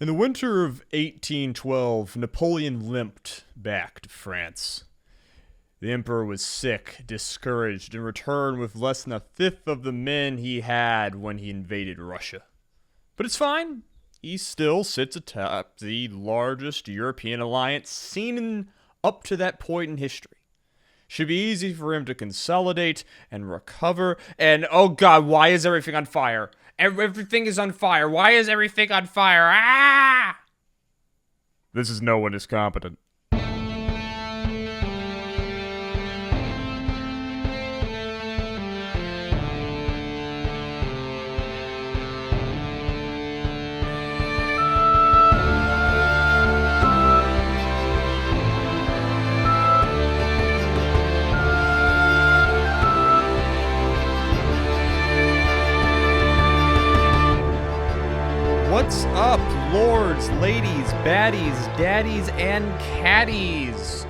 In the winter of 1812, Napoleon limped back to France. The emperor was sick, discouraged, and returned with less than a fifth of the men he had when he invaded Russia. But it's fine. He still sits atop the largest European alliance seen up to that point in history. Should be easy for him to consolidate and recover. And oh god, why is everything on fire? Everything is on fire. Why is everything on fire? Ah! This is No One Is Competent. What's up, lords, ladies, baddies, daddies, and caddies?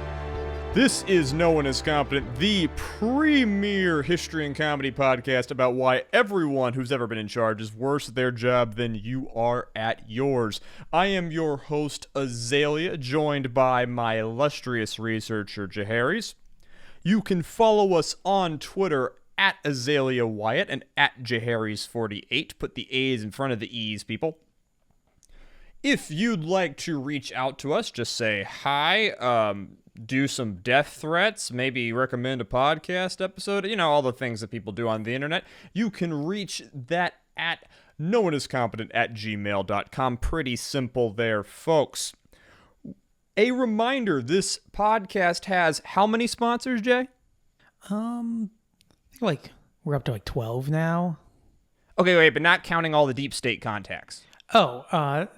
This is No One Is Competent, the premier history and comedy podcast about why everyone who's ever been in charge is worse at their job than you are at yours. I am your host, Azalea, joined by my illustrious researcher, Jaharis. You can follow us on Twitter at Azalea Wyatt and at Jaharis48. Put the A's in front of the E's, people. If you'd like to reach out to us, just say hi, do some death threats, maybe recommend a podcast episode, all the things that people do on the internet. You can reach that at nooneiscompetent@gmail.com. Pretty simple there, folks. A reminder, this podcast has how many sponsors, Jay? I think we're up to 12 now. Okay, wait, but not counting all the deep state contacts. Oh,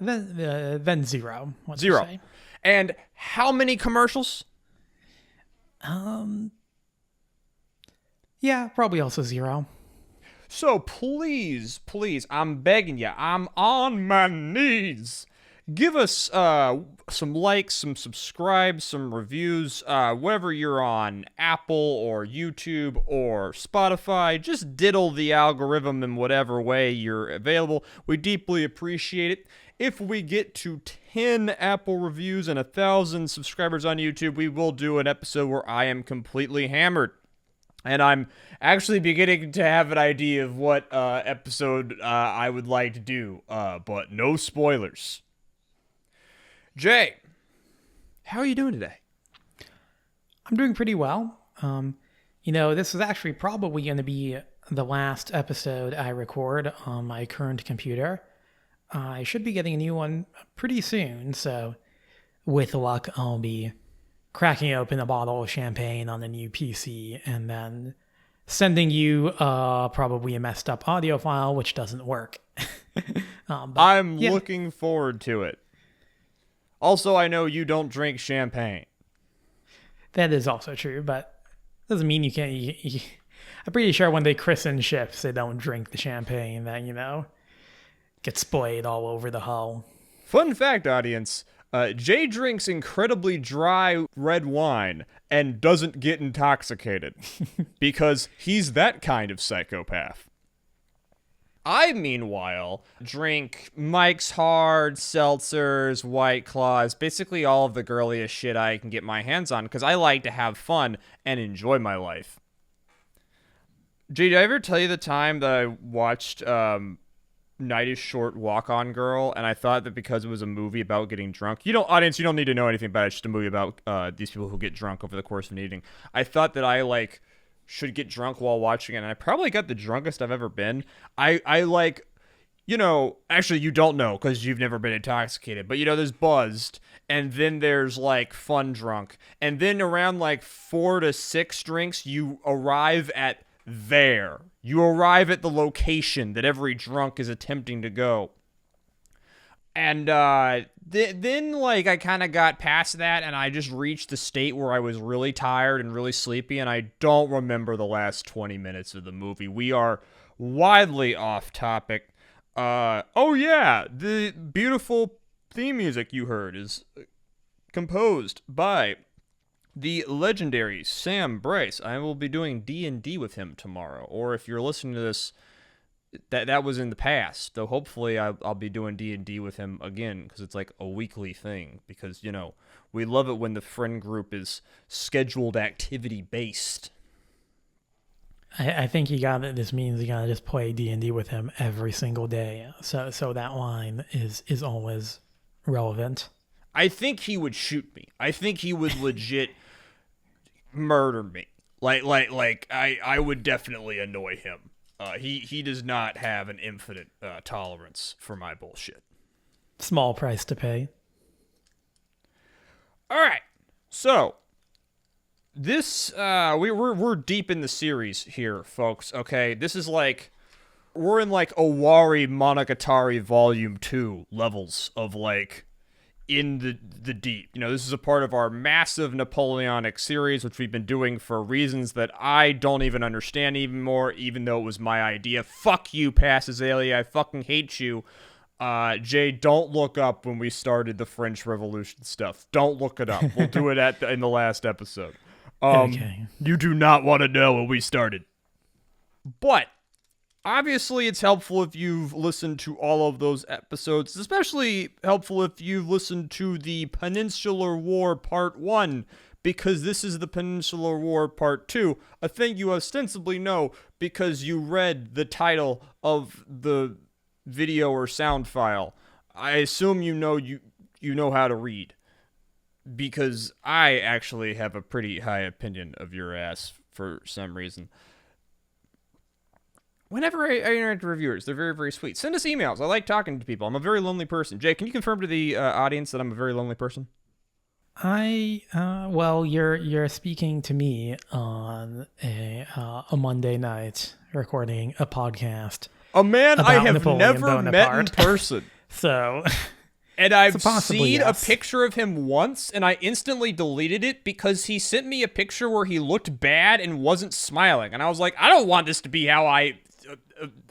then zero. Zero. And how many commercials? Yeah, probably also zero. So please, I'm begging you, I'm on my knees. Give us some likes, some subscribes, some reviews, wherever you're on, Apple or YouTube or Spotify. Just diddle the algorithm in whatever way you're available. We deeply appreciate it. If we get to 10 Apple reviews and 1,000 subscribers on YouTube, we will do an episode where I am completely hammered. And I'm actually beginning to have an idea of what episode I would like to do, but no spoilers. Jay, how are you doing today? I'm doing pretty well. This is actually probably going to be the last episode I record on my current computer. I should be getting a new one pretty soon, so with luck, I'll be cracking open a bottle of champagne on the new PC and then sending you probably a messed up audio file, which doesn't work. I'm looking forward to it. Also, I know you don't drink champagne. That is also true, but doesn't mean you can't. I'm pretty sure when they christen ships, they don't drink the champagne that, gets splayed all over the hull. Fun fact, audience, Jay drinks incredibly dry red wine and doesn't get intoxicated because he's that kind of psychopath. I, meanwhile, drink Mike's Hard, seltzers, White Claws, basically all of the girliest shit I can get my hands on because I like to have fun and enjoy my life. Jay, did I ever tell you the time that I watched Night is Short, Walk On Girl, and I thought that because it was a movie about getting drunk, audience, you don't need to know anything about it, it's just a movie about these people who get drunk over the course of an evening. I thought that I, should get drunk while watching it, and I probably got the drunkest I've ever been. Actually, you don't know because you've never been intoxicated, but there's buzzed, and then there's fun drunk, and then around 4 to 6 drinks, you arrive at the location that every drunk is attempting to go. And then I kind of got past that, and I just reached the state where I was really tired and really sleepy, and I don't remember the last 20 minutes of the movie. We are widely off topic. The beautiful theme music you heard is composed by the legendary Sam Bryce. I will be doing D&D with him tomorrow, or if you're listening to this that was in the past. Though hopefully I'll be doing D&D with him again because it's like a weekly thing. Because we love it when the friend group is scheduled activity based. I think this means you gotta just play D&D with him every single day. So that line is always relevant. I think he would shoot me. I think he would legit murder me. Like I would definitely annoy him. He does not have an infinite tolerance for my bullshit. Small price to pay. All right, so this we're deep in the series here, folks. Okay, this is like we're in like Owari Monogatari Volume 2 levels of like in the deep. This is a part of our massive Napoleonic series, which we've been doing for reasons that I don't even understand anymore, even though it was my idea. Fuck you, Pass Azalea. I fucking hate you. Jay, don't look up when we started the French Revolution stuff. Don't look it up. We'll do it in the last episode. Okay. You do not want to know when we started. But obviously, it's helpful if you've listened to all of those episodes, especially helpful if you've listened to the Peninsular War Part 1, because this is the Peninsular War Part 2, a thing you ostensibly know because you read the title of the video or sound file. I assume you know how to read, because I actually have a pretty high opinion of your ass for some reason. Whenever I interact with reviewers, they're very, very sweet. Send us emails. I like talking to people. I'm a very lonely person. Jay, can you confirm to the audience that I'm a very lonely person? Well, you're speaking to me on a Monday night recording a podcast. A man I have Napoleon never Bonaparte. met in person. So, and I've possibly seen yes. a picture of him once, and I instantly deleted it because he sent me a picture where he looked bad and wasn't smiling. And I was like, I don't want this to be how I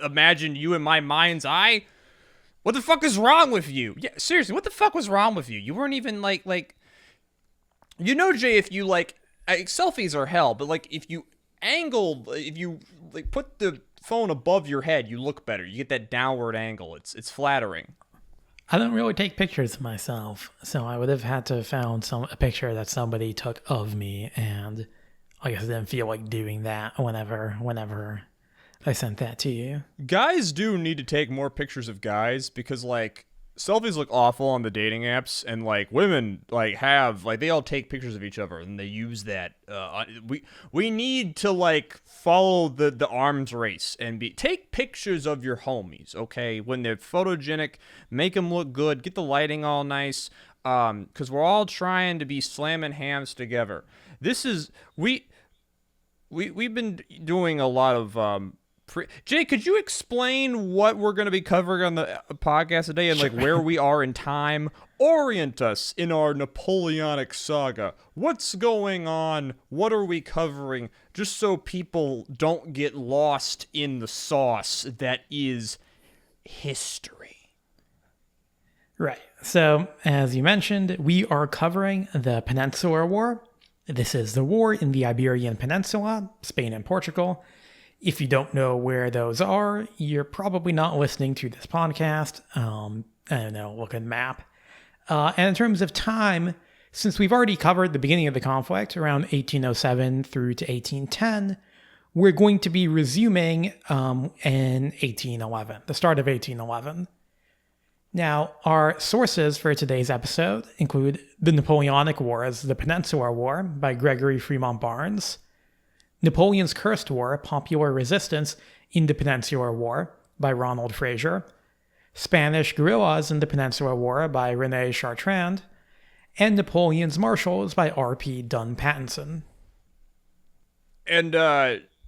imagine you in my mind's eye. What the fuck is wrong with you? Yeah, seriously, what the fuck was wrong with you? You weren't even like Jay, if you selfies are hell, but like if you put the phone above your head, you look better. You get that downward angle. It's flattering. I don't really take pictures of myself, so I would have had to have found a picture that somebody took of me, and I guess I didn't feel like doing that whenever I sent that to you. Guys do need to take more pictures of guys because selfies look awful on the dating apps, and women they all take pictures of each other and they use that. We need to follow the arms race and take pictures of your homies, okay? When they're photogenic, make them look good, get the lighting all nice, because we're all trying to be slamming hands together. This is we've been doing a lot of. Jay, could you explain what we're going to be covering on the podcast today and where we are in time? Orient us in our Napoleonic saga. What's going on? What are we covering? Just so people don't get lost in the sauce that is history. Right. So, as you mentioned, we are covering the Peninsular War. This is the war in the Iberian Peninsula, Spain and Portugal. If you don't know where those are, you're probably not listening to this podcast. I don't know, look at the map. And in terms of time, since we've already covered the beginning of the conflict, around 1807 through to 1810, we're going to be resuming in 1811, the start of 1811. Now, our sources for today's episode include The Napoleonic Wars, The Peninsular War by Gregory Fremont Barnes, Napoleon's Cursed War, Popular Resistance in the Peninsular War by Ronald Fraser, Spanish Guerrillas in the Peninsular War by René Chartrand, and Napoleon's Marshals by R.P. Dunn Pattinson. And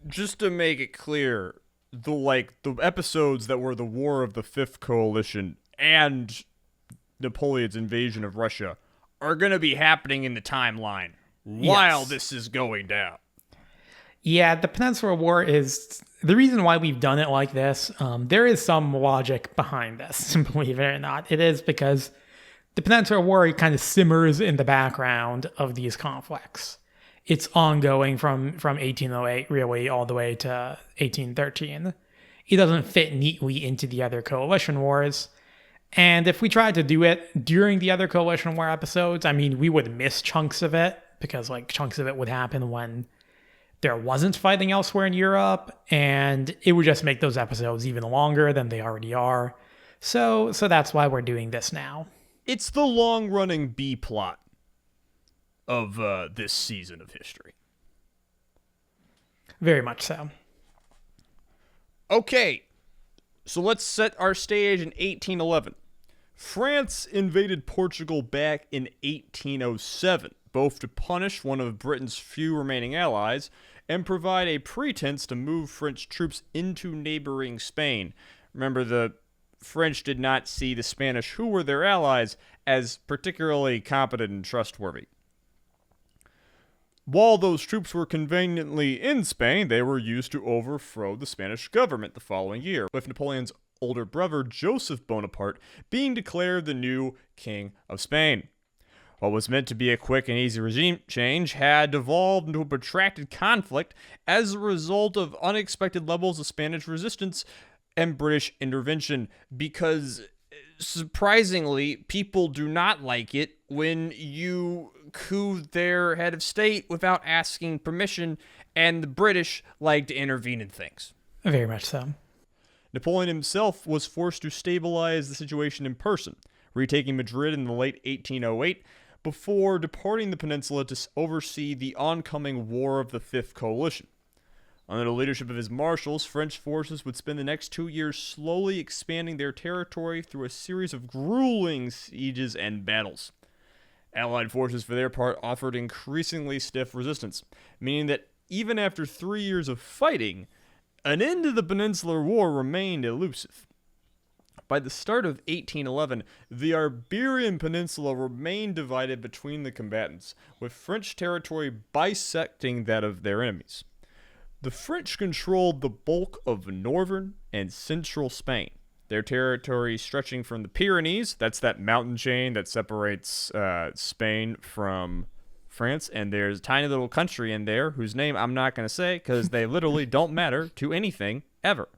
just to make it clear, the episodes that were the War of the Fifth Coalition and Napoleon's invasion of Russia are going to be happening in the timeline while this is going down. Yeah, the Peninsular War is the reason why we've done it like this. There is some logic behind this, believe it or not. It is because the Peninsular War kind of simmers in the background of these conflicts. It's ongoing from 1808 really all the way to 1813. it doesn't fit neatly into the other coalition wars. And if we tried to do it during the other coalition war episodes, I mean, we would miss chunks of it because like chunks of it would happen when there wasn't fighting elsewhere in Europe, and it would just make those episodes even longer than they already are. So that's why we're doing this now. It's the long-running B plot of this season of history. Very much so. Okay, so let's set our stage in 1811. France invaded Portugal back in 1807, both to punish one of Britain's few remaining allies and provide a pretense to move French troops into neighboring Spain. Remember, the French did not see the Spanish, who were their allies, as particularly competent and trustworthy. While those troops were conveniently in Spain, they were used to overthrow the Spanish government the following year, with Napoleon's older brother, Joseph Bonaparte, being declared the new King of Spain. What was meant to be a quick and easy regime change had devolved into a protracted conflict as a result of unexpected levels of Spanish resistance and British intervention, because surprisingly, people do not like it when you coup their head of state without asking permission, and the British like to intervene in things. Very much so. Napoleon himself was forced to stabilize the situation in person, retaking Madrid in the late 1808 before departing the peninsula to oversee the oncoming War of the Fifth Coalition. Under the leadership of his marshals, French forces would spend the next 2 years slowly expanding their territory through a series of grueling sieges and battles. Allied forces, for their part, offered increasingly stiff resistance, meaning that even after 3 years of fighting, an end to the Peninsular War remained elusive. By the start of 1811, the Iberian Peninsula remained divided between the combatants, with French territory bisecting that of their enemies. The French controlled the bulk of northern and central Spain, their territory stretching from the Pyrenees, that's that mountain chain that separates Spain from France, and there's a tiny little country in there whose name I'm not going to say because they literally don't matter to anything ever.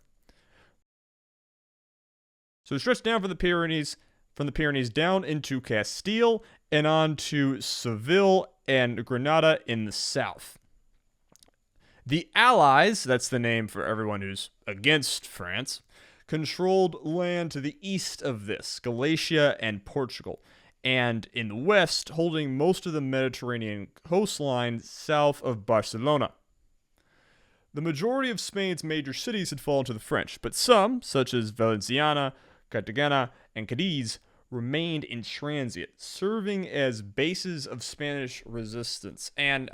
So it stretched down from the Pyrenees down into Castile and on to Seville and Granada in the south. The Allies, that's the name for everyone who's against France, controlled land to the east of this, Galicia and Portugal, and in the west, holding most of the Mediterranean coastline south of Barcelona. The majority of Spain's major cities had fallen to the French, but some, such as Valenciana, Cartagena, and Cadiz, remained in transit, serving as bases of Spanish resistance. And,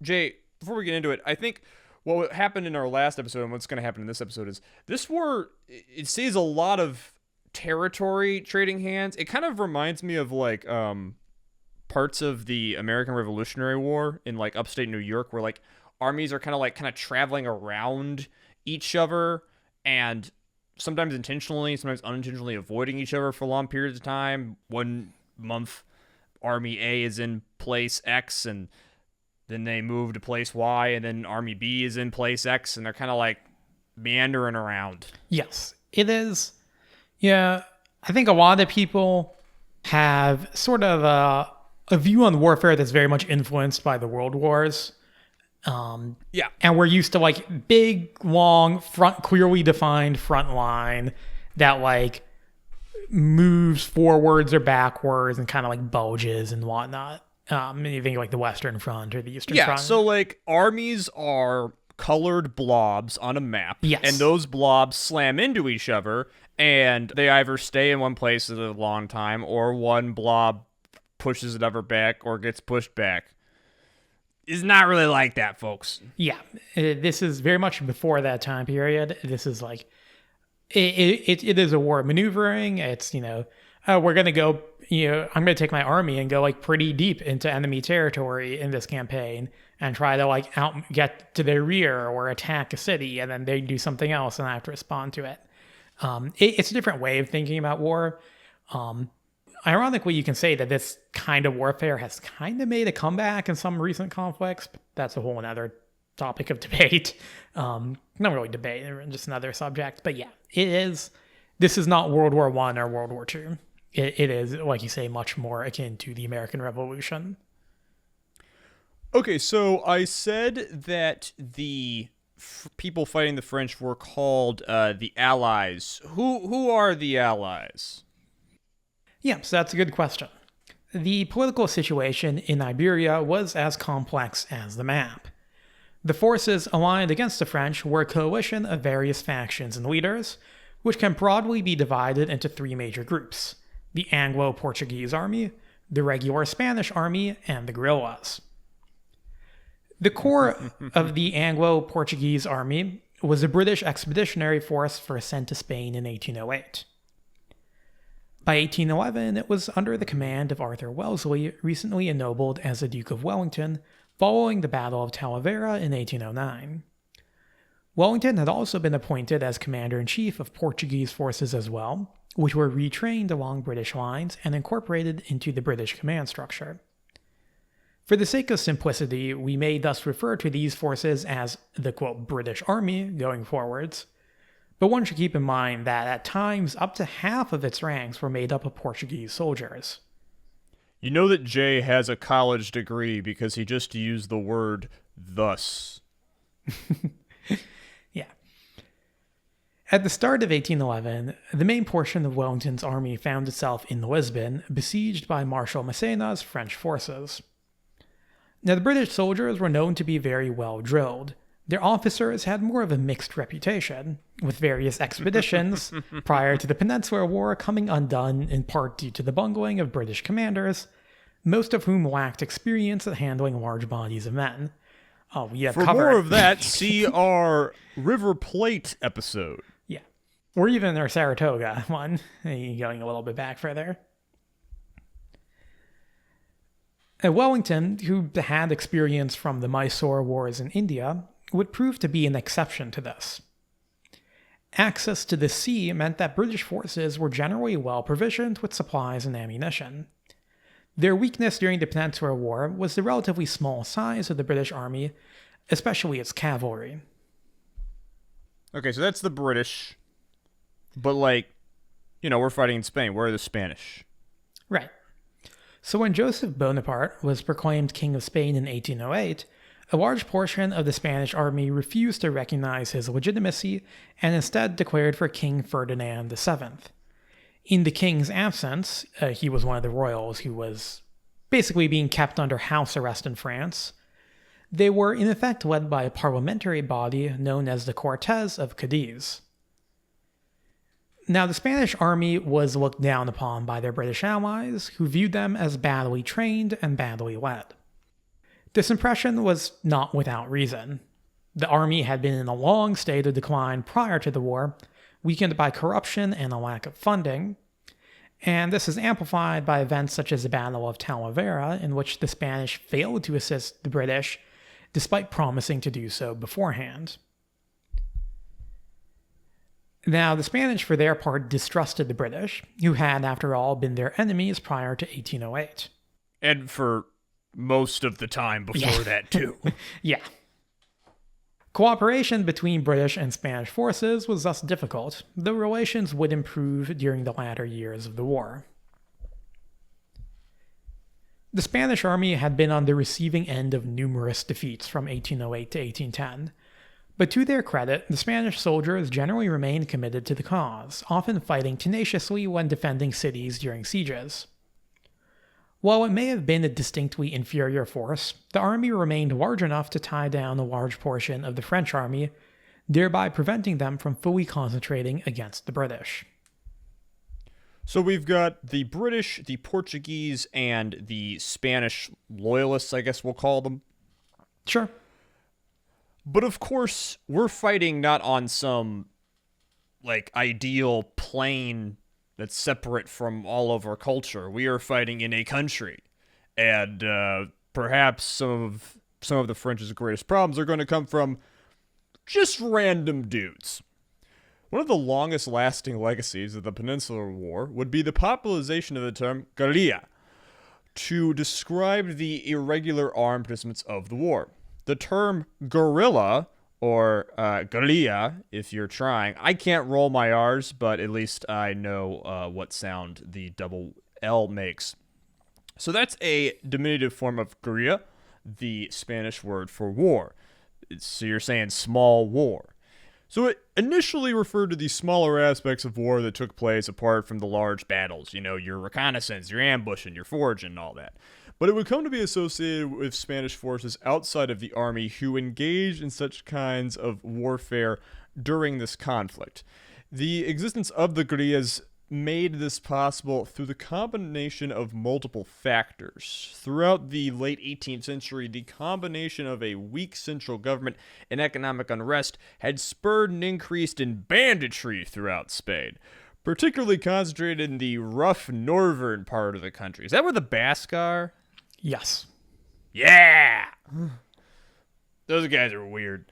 Jay, before we get into it, I think what happened in our last episode and what's going to happen in this episode is this war, it sees a lot of territory trading hands. It kind of reminds me of like parts of the American Revolutionary War in like upstate New York, where like armies are kind of traveling around each other and sometimes intentionally, sometimes unintentionally avoiding each other for long periods of time. 1 month, Army A is in place X, and then they move to place Y, and then Army B is in place X, and they're kind of like meandering around. Yes, it is. Yeah, I think a lot of people have sort of a view on warfare that's very much influenced by the world wars. Yeah. And we're used to like big, long, clearly defined front line that like moves forwards or backwards and kind of like bulges and whatnot. You think like the Western Front or the Eastern Front. Yeah, so like armies are colored blobs on a map. Yes. And those blobs slam into each other, and they either stay in one place at a long time, or one blob pushes another back or gets pushed back. It's not really like that, folks. Yeah, this is very much before that time period. This is like, it is a war of maneuvering. It's, we're going to go, I'm going to take my army and go like pretty deep into enemy territory in this campaign and try to like get to their rear or attack a city, and then they do something else and I have to respond to it. It's a different way of thinking about war. Ironically, you can say that this kind of warfare has kind of made a comeback in some recent conflicts, but that's a whole another topic of debate. Not really debate, just another subject. But yeah, it is. This is not World War I or World War II. It is, like you say, much more akin to the American Revolution. Okay, so I said that the people fighting the French were called the Allies. Who are the Allies? Yeah, so that's a good question. The political situation in Iberia was as complex as the map. The forces aligned against the French were a coalition of various factions and leaders, which can broadly be divided into three major groups: the Anglo-Portuguese army, the regular Spanish army, and the guerrillas. The core of the Anglo-Portuguese army was the British Expeditionary Force first sent to Spain in 1808. By 1811, it was under the command of Arthur Wellesley, recently ennobled as the Duke of Wellington, following the Battle of Talavera in 1809. Wellington had also been appointed as commander-in-chief of Portuguese forces as well, which were retrained along British lines and incorporated into the British command structure. For the sake of simplicity, we may thus refer to these forces as the, quote, British Army going forwards, but one should keep in mind that at times up to half of its ranks were made up of Portuguese soldiers. You know that Jay has a college degree because he just used the word thus. Yeah. At the start of 1811, the main portion of Wellington's army found itself in Lisbon, besieged by Marshal Massena's French forces. Now, the British soldiers were known to be very well drilled. Their officers had more of a mixed reputation, with various expeditions prior to the Peninsular War coming undone in part due to the bungling of British commanders, most of whom lacked experience at handling large bodies of men. Oh, yeah. For more of that, see our River Plate episode. Yeah. Or even our Saratoga one, going a little bit back further. Wellington, who had experience from the Mysore Wars in India, would prove to be an exception to this. Access to the sea meant that British forces were generally well provisioned with supplies and ammunition. Their weakness during the Peninsular War was the relatively small size of the British army, especially its cavalry. Okay, so that's the British, but we're fighting in Spain. Where are the Spanish? Right. So when Joseph Bonaparte was proclaimed King of Spain in 1808, a large portion of the Spanish army refused to recognize his legitimacy and instead declared for King Ferdinand VII. In the king's absence, he was one of the royals who was basically being kept under house arrest in France. They were in effect led by a parliamentary body known as the Cortes of Cadiz. Now, the Spanish army was looked down upon by their British allies, who viewed them as badly trained and badly led. This impression was not without reason. The army had been in a long state of decline prior to the war, weakened by corruption and a lack of funding, and this is amplified by events such as the Battle of Talavera, in which the Spanish failed to assist the British, despite promising to do so beforehand. Now, the Spanish, for their part, distrusted the British, who had, after all, been their enemies prior to 1808. And for most of the time before that, too. Yeah. Cooperation between British and Spanish forces was thus difficult, though relations would improve during the latter years of the war. The Spanish army had been on the receiving end of numerous defeats from 1808 to 1810, but to their credit, the Spanish soldiers generally remained committed to the cause, often fighting tenaciously when defending cities during sieges. While it may have been a distinctly inferior force, the army remained large enough to tie down a large portion of the French army, thereby preventing them from fully concentrating against the British. So we've got the British, the Portuguese, and the Spanish loyalists, I guess we'll call them. Sure. But of course, we're fighting not on some, ideal plane that's separate from all of our culture. We are fighting in a country. And perhaps some of the French's greatest problems are going to come from just random dudes. One of the longest-lasting legacies of the Peninsular War would be the popularization of the term guerrilla to describe the irregular armed participants of the war. The term guerrilla, or guerrilla, if you're trying. I can't roll my R's, but at least I know what sound the double L makes. So that's a diminutive form of guerrilla, the Spanish word for war. So you're saying small war. So it initially referred to the smaller aspects of war that took place apart from the large battles, your reconnaissance, your ambushing, your foraging, and all that. But it would come to be associated with Spanish forces outside of the army who engaged in such kinds of warfare during this conflict. The existence of the guerrillas made this possible through the combination of multiple factors. Throughout the late 18th century, the combination of a weak central government and economic unrest had spurred an increase in banditry throughout Spain, particularly concentrated in the rough northern part of the country. Is that where the Basque are? Yes. Yeah! Those guys are weird.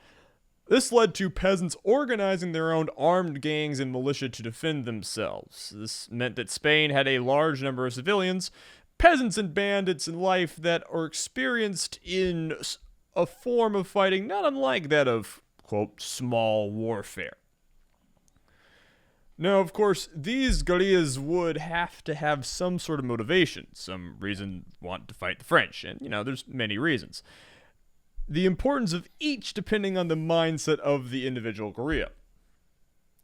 This led to peasants organizing their own armed gangs and militia to defend themselves. This meant that Spain had a large number of civilians, peasants and bandits in life that are experienced in a form of fighting not unlike that of, quote, small warfare. Now, of course, these guerrillas would have to have some sort of motivation, some reason want to fight the French, and, there's many reasons. The importance of each depending on the mindset of the individual guerrilla.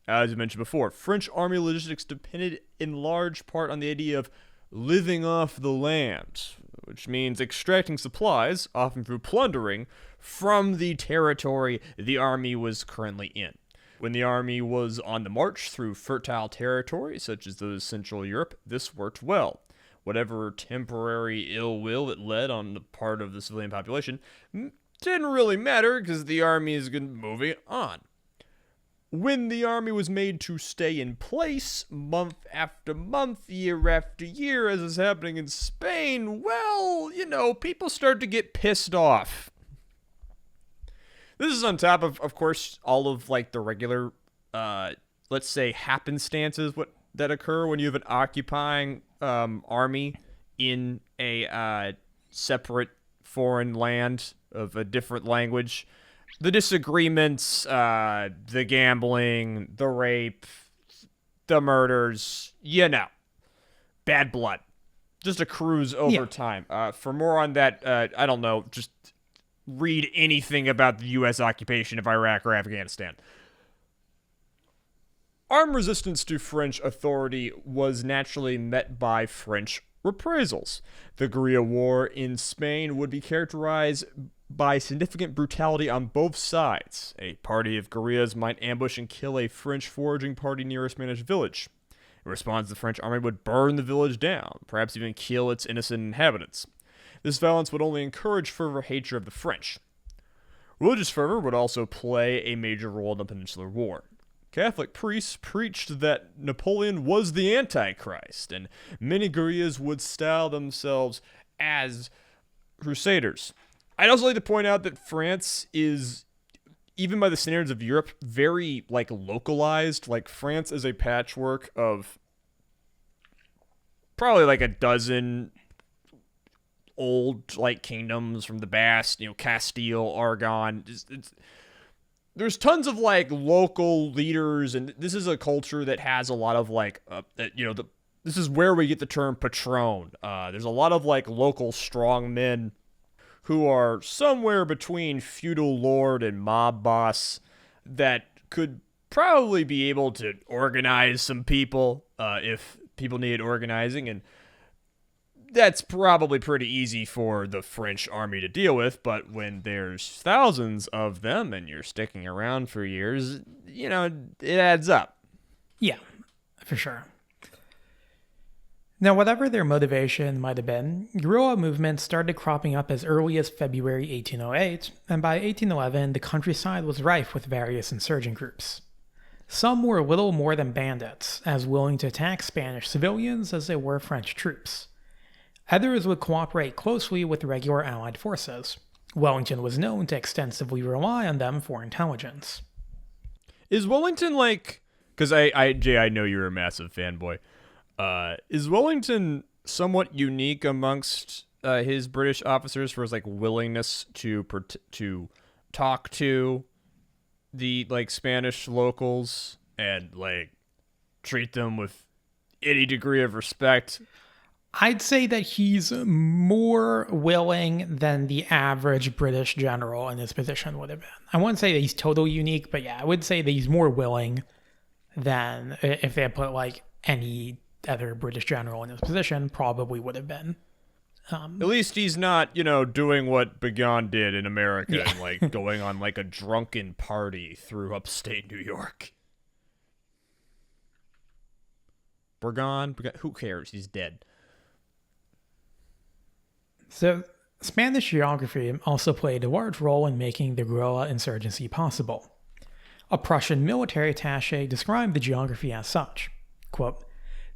As I mentioned before, French army logistics depended in large part on the idea of living off the land, which means extracting supplies, often through plundering, from the territory the army was currently in. When the army was on the march through fertile territory, such as those of Central Europe, this worked well. Whatever temporary ill will it led on the part of the civilian population didn't really matter because the army is moving on. When the army was made to stay in place month after month, year after year, as is happening in Spain, well, people start to get pissed off. This is on top of course, all of the regular, let's say, happenstances that occur when you have an occupying army in a separate foreign land of a different language. The disagreements, the gambling, the rape, the murders, bad blood. Just accrues over time. For more on that, I don't know, just read anything about the U.S. occupation of Iraq or Afghanistan. Armed resistance to French authority was naturally met by French reprisals. The guerrilla war in Spain would be characterized by significant brutality on both sides. A party of guerrillas might ambush and kill a French foraging party near a Spanish village. In response, the French army would burn the village down, perhaps even kill its innocent inhabitants. This violence would only encourage further hatred of the French. Religious fervor would also play a major role in the Peninsular War. Catholic priests preached that Napoleon was the Antichrist, and many guerrillas would style themselves as crusaders. I'd also like to point out that France is, even by the standards of Europe, very, localized. France is a patchwork of probably a dozen old, kingdoms from the Basque, Castile, Aragon. There's tons of, local leaders, and this is a culture that has a lot of, this is where we get the term patron. There's a lot of, local strong men who are somewhere between feudal lord and mob boss that could probably be able to organize some people if people needed organizing, and that's probably pretty easy for the French army to deal with, but when there's thousands of them and you're sticking around for years, it adds up. Yeah, for sure. Now, whatever their motivation might have been, guerrilla movements started cropping up as early as February 1808, and by 1811, the countryside was rife with various insurgent groups. Some were little more than bandits, as willing to attack Spanish civilians as they were French troops. Others would cooperate closely with regular Allied forces. Wellington was known to extensively rely on them for intelligence. Is Wellington because Jay, I know you're a massive fanboy. Is Wellington somewhat unique amongst his British officers for his like willingness to talk to the like Spanish locals and like treat them with any degree of respect. I'd say that he's more willing than the average British general in his position would have been. I wouldn't say that he's totally unique, but yeah, I would say that he's more willing than if they had put like any other British general in his position probably would have been. At least he's not, doing what Begon did in America and like going on like a drunken party through upstate New York. Begon, who cares? He's dead. So, Spanish geography also played a large role in making the guerrilla insurgency possible. A Prussian military attaché described the geography as such, quote,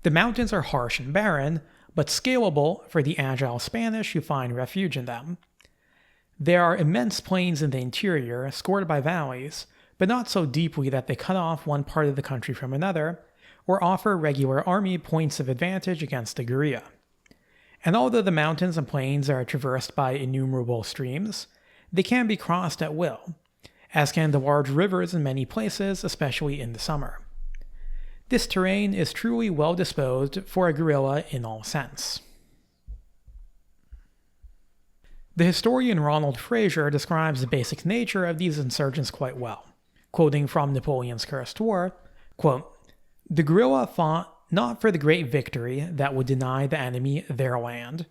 "The mountains are harsh and barren, but scalable for the agile Spanish who find refuge in them. There are immense plains in the interior, scored by valleys, but not so deeply that they cut off one part of the country from another, or offer regular army points of advantage against the guerrilla. And although the mountains and plains are traversed by innumerable streams, they can be crossed at will, as can the large rivers in many places, especially in the summer. This terrain is truly well disposed for a guerrilla in all sense." The historian Ronald Fraser describes the basic nature of these insurgents quite well, quoting from Napoleon's Cursed War, quote, "The guerrilla fought not for the great victory that would deny the enemy their land,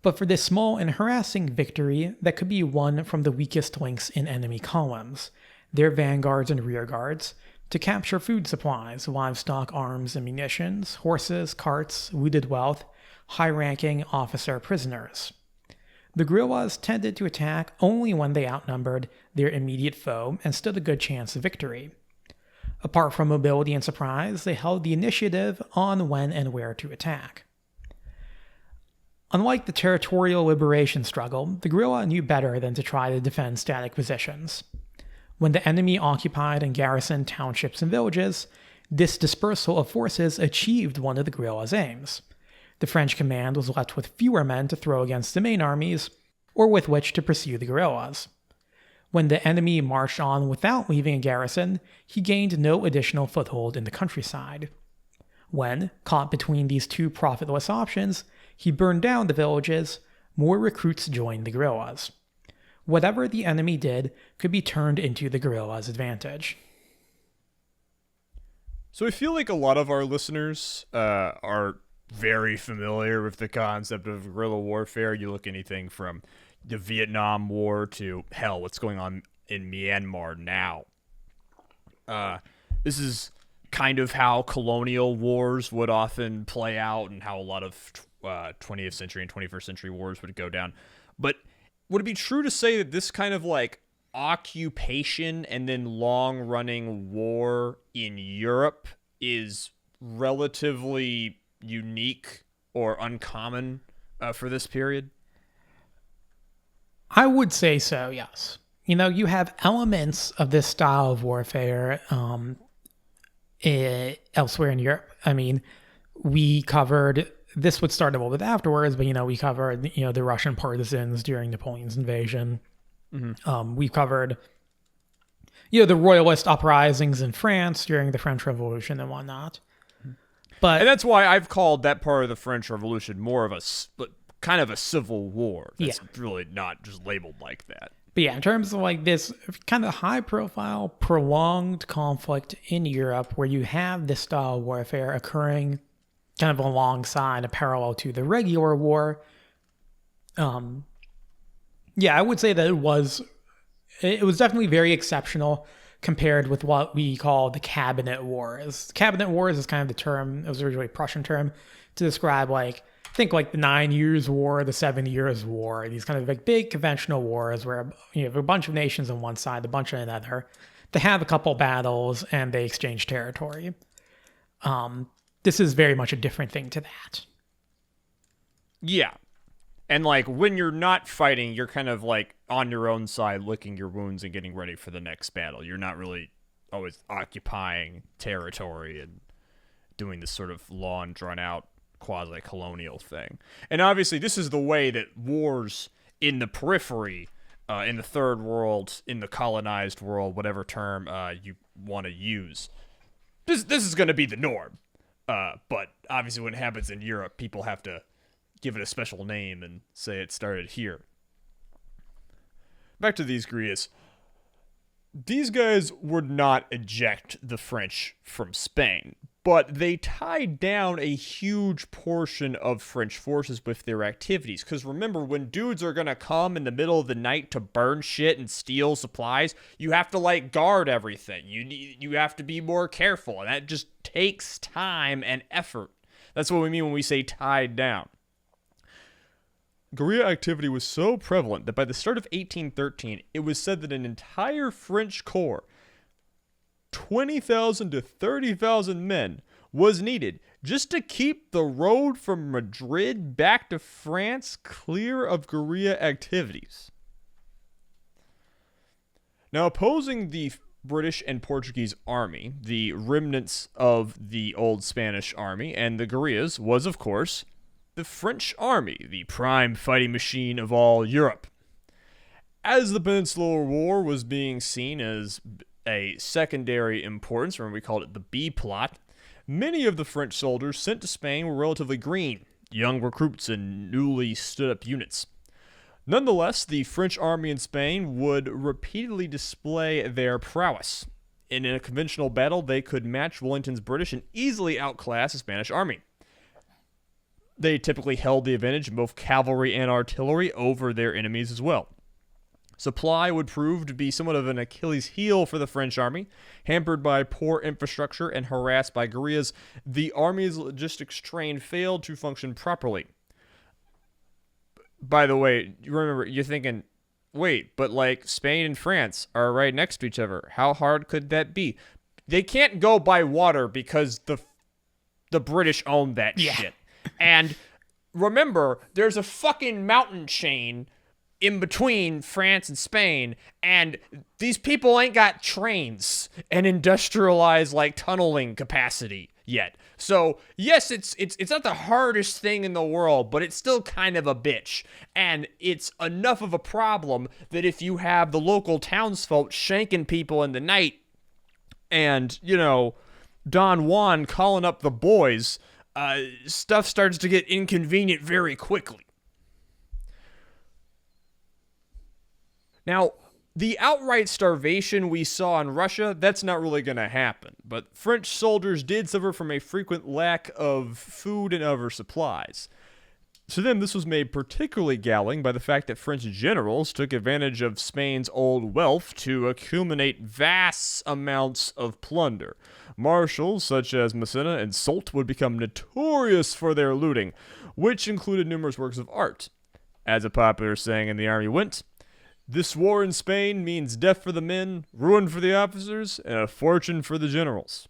but for this small and harassing victory that could be won from the weakest links in enemy columns, their vanguards and rearguards, to capture food supplies, livestock, arms and munitions, horses, carts, looted wealth, high-ranking officer prisoners. The guerrillas tended to attack only when they outnumbered their immediate foe and stood a good chance of victory. Apart from mobility and surprise, they held the initiative on when and where to attack. Unlike the territorial liberation struggle, the guerrilla knew better than to try to defend static positions. When the enemy occupied and garrisoned townships and villages, this dispersal of forces achieved one of the guerrilla's aims. The French command was left with fewer men to throw against the main armies, or with which to pursue the guerrillas. When the enemy marched on without leaving a garrison, he gained no additional foothold in the countryside. When, caught between these two profitless options, he burned down the villages, more recruits joined the guerrillas. Whatever the enemy did could be turned into the guerrillas' advantage." So I feel like a lot of our listeners are very familiar with the concept of guerrilla warfare. You look anything from the Vietnam War to, hell, what's going on in Myanmar now. This is kind of how colonial wars would often play out and how a lot of 20th century and 21st century wars would go down. But would it be true to say that this kind of like occupation and then long-running war in Europe is relatively unique or uncommon for this period? I would say so, yes. You have elements of this style of warfare elsewhere in Europe. I mean, we covered, this would start a little bit afterwards, but, we covered, the Russian partisans during Napoleon's invasion. Mm-hmm. We covered, the royalist uprisings in France during the French Revolution and whatnot. And that's why I've called that part of the French Revolution more of a kind of a civil war. That's really not just labeled like that. But yeah, in terms of like this kind of high-profile, prolonged conflict in Europe where you have this style of warfare occurring kind of alongside a parallel to the regular war, I would say that it was definitely very exceptional compared with what we call the cabinet wars. Cabinet wars is kind of the term, it was originally a Prussian term, to describe think like the 9 Years' War, the 7 Years' War, these kind of like big conventional wars where you have a bunch of nations on one side, a bunch on another. They have a couple battles and they exchange territory. This is very much a different thing to that. Yeah. And like when you're not fighting, you're kind of like on your own side, licking your wounds and getting ready for the next battle. You're not really always occupying territory and doing this sort of long, drawn out quasi-colonial thing. And obviously, this is the way that wars in the periphery, in the third world, in the colonized world, whatever term you want to use, this is going to be the norm. But obviously, when it happens in Europe, people have to give it a special name and say it started here. Back to these guerrillas. These guys would not eject the French from Spain, but they tied down a huge portion of French forces with their activities. Because remember, when dudes are going to come in the middle of the night to burn shit and steal supplies, you have to, like, guard everything. You have to be more careful, and that just takes time and effort. That's what we mean when we say tied down. Guerrilla activity was so prevalent that by the start of 1813, it was said that an entire French corps, 20,000 to 30,000 men, was needed just to keep the road from Madrid back to France clear of guerrilla activities. Now, opposing the British and Portuguese army, the remnants of the old Spanish army, and the guerrillas was, of course, the French army, the prime fighting machine of all Europe. As the Peninsular War was being seen as a secondary importance, remember we called it the B plot, many of the French soldiers sent to Spain were relatively green, young recruits and newly stood up units. Nonetheless, the French army in Spain would repeatedly display their prowess. In a conventional battle, they could match Wellington's British and easily outclass the Spanish army. They typically held the advantage in both cavalry and artillery over their enemies as well. Supply would prove to be somewhat of an Achilles heel for the French army. Hampered by poor infrastructure and harassed by guerrillas, the army's logistics train failed to function properly. By the way, remember, you're thinking, wait, but like Spain and France are right next to each other. How hard could that be? They can't go by water because the British own that shit. And remember, there's a fucking mountain chain in between France and Spain, and these people ain't got trains and industrialized, like, tunneling capacity yet. So, yes, it's not the hardest thing in the world, but it's still kind of a bitch. And it's enough of a problem that if you have the local townsfolk shanking people in the night and, you know, Don Juan calling up the boys, stuff starts to get inconvenient very quickly. Now, the outright starvation we saw in Russia, that's not really going to happen. But French soldiers did suffer from a frequent lack of food and other supplies. To them, this was made particularly galling by the fact that French generals took advantage of Spain's old wealth to accumulate vast amounts of plunder. Marshals such as Massena and Soult would become notorious for their looting, which included numerous works of art. As a popular saying in the army went, "This war in Spain means death for the men, ruin for the officers, and a fortune for the generals."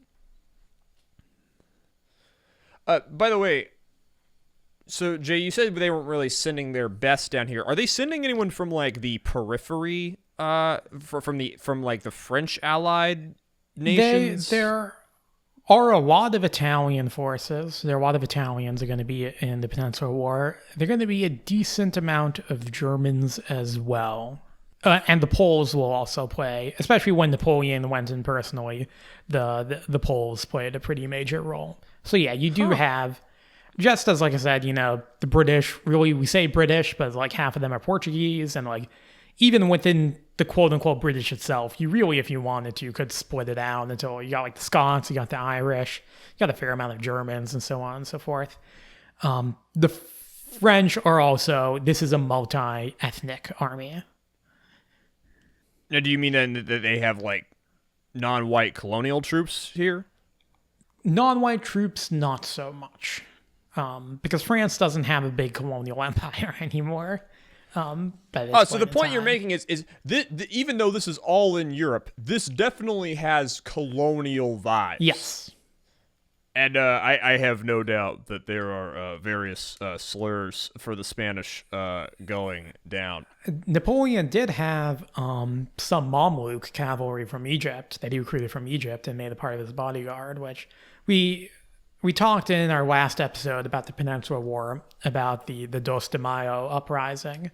By the way, so Jay, you said they weren't really sending their best down here. Are they sending anyone from like the periphery, from like the French allied nations? There are a lot of Italian forces. There are a lot of Italians are going to be in the Peninsular War. There are going to be a decent amount of Germans as well. And the Poles will also play, especially when Napoleon went in personally. The Poles played a pretty major role. So yeah, you do have, just as like I said, you know, the British. Really, we say British, but like half of them are Portuguese, and like even within the quote unquote British itself, you really, if you wanted to, could split it out until you got like the Scots, you got the Irish, you got a fair amount of Germans, and so on and so forth. The French are also, this is a multi-ethnic army. Now, do you mean then that they have, like, non-white colonial troops here? Non-white troops, not so much. Because France doesn't have a big colonial empire anymore. So the point you're making is even though this is all in Europe, this definitely has colonial vibes. Yes. And I have no doubt that there are various slurs for the Spanish going down. Napoleon did have some Mamluk cavalry from Egypt that he recruited from Egypt and made a part of his bodyguard, which we we talked in our last episode about the Peninsular War, about the Dos de Mayo uprising.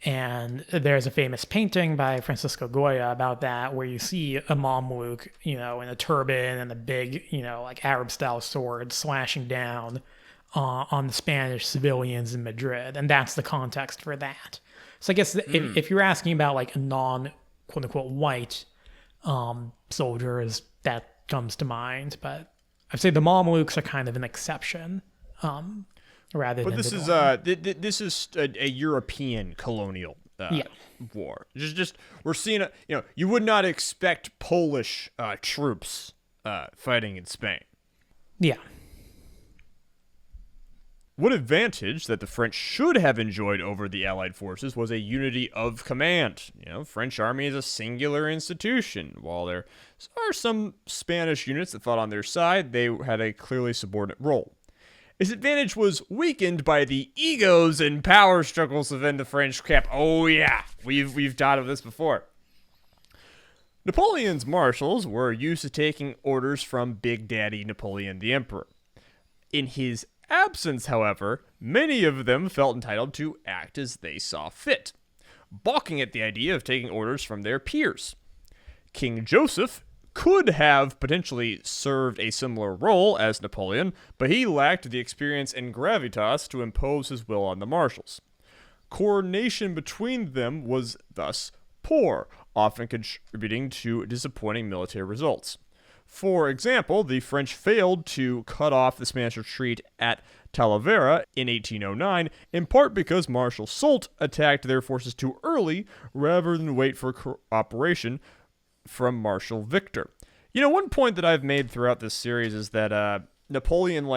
And there's a famous painting by Francisco Goya about that, where you see a Mamluk, in a turban and a big, like Arab-style sword slashing down on the Spanish civilians in Madrid. And that's the context for that. So I guess if you're asking about like a non-quote-unquote white soldiers, that comes to mind. But I'd say the Mamluks are kind of an exception. Rather but than this is a European colonial war. Just we're seeing you would not expect Polish troops fighting in Spain. Yeah. One advantage that the French should have enjoyed over the Allied forces was a unity of command. French army is a singular institution. While there are some Spanish units that fought on their side, they had a clearly subordinate role. This advantage was weakened by the egos and power struggles within the French camp. Oh yeah, we've thought of this before. Napoleon's marshals were used to taking orders from Big Daddy Napoleon the Emperor. In his absence, however, many of them felt entitled to act as they saw fit, balking at the idea of taking orders from their peers. King Joseph could have potentially served a similar role as Napoleon, but he lacked the experience and gravitas to impose his will on the marshals. Coordination between them was thus poor, often contributing to disappointing military results. For example, the French failed to cut off the Spanish retreat at Talavera in 1809, in part because Marshal Soult attacked their forces too early rather than wait for cooperation from Marshal Victor. One point that I've made throughout this series is that Napoleon,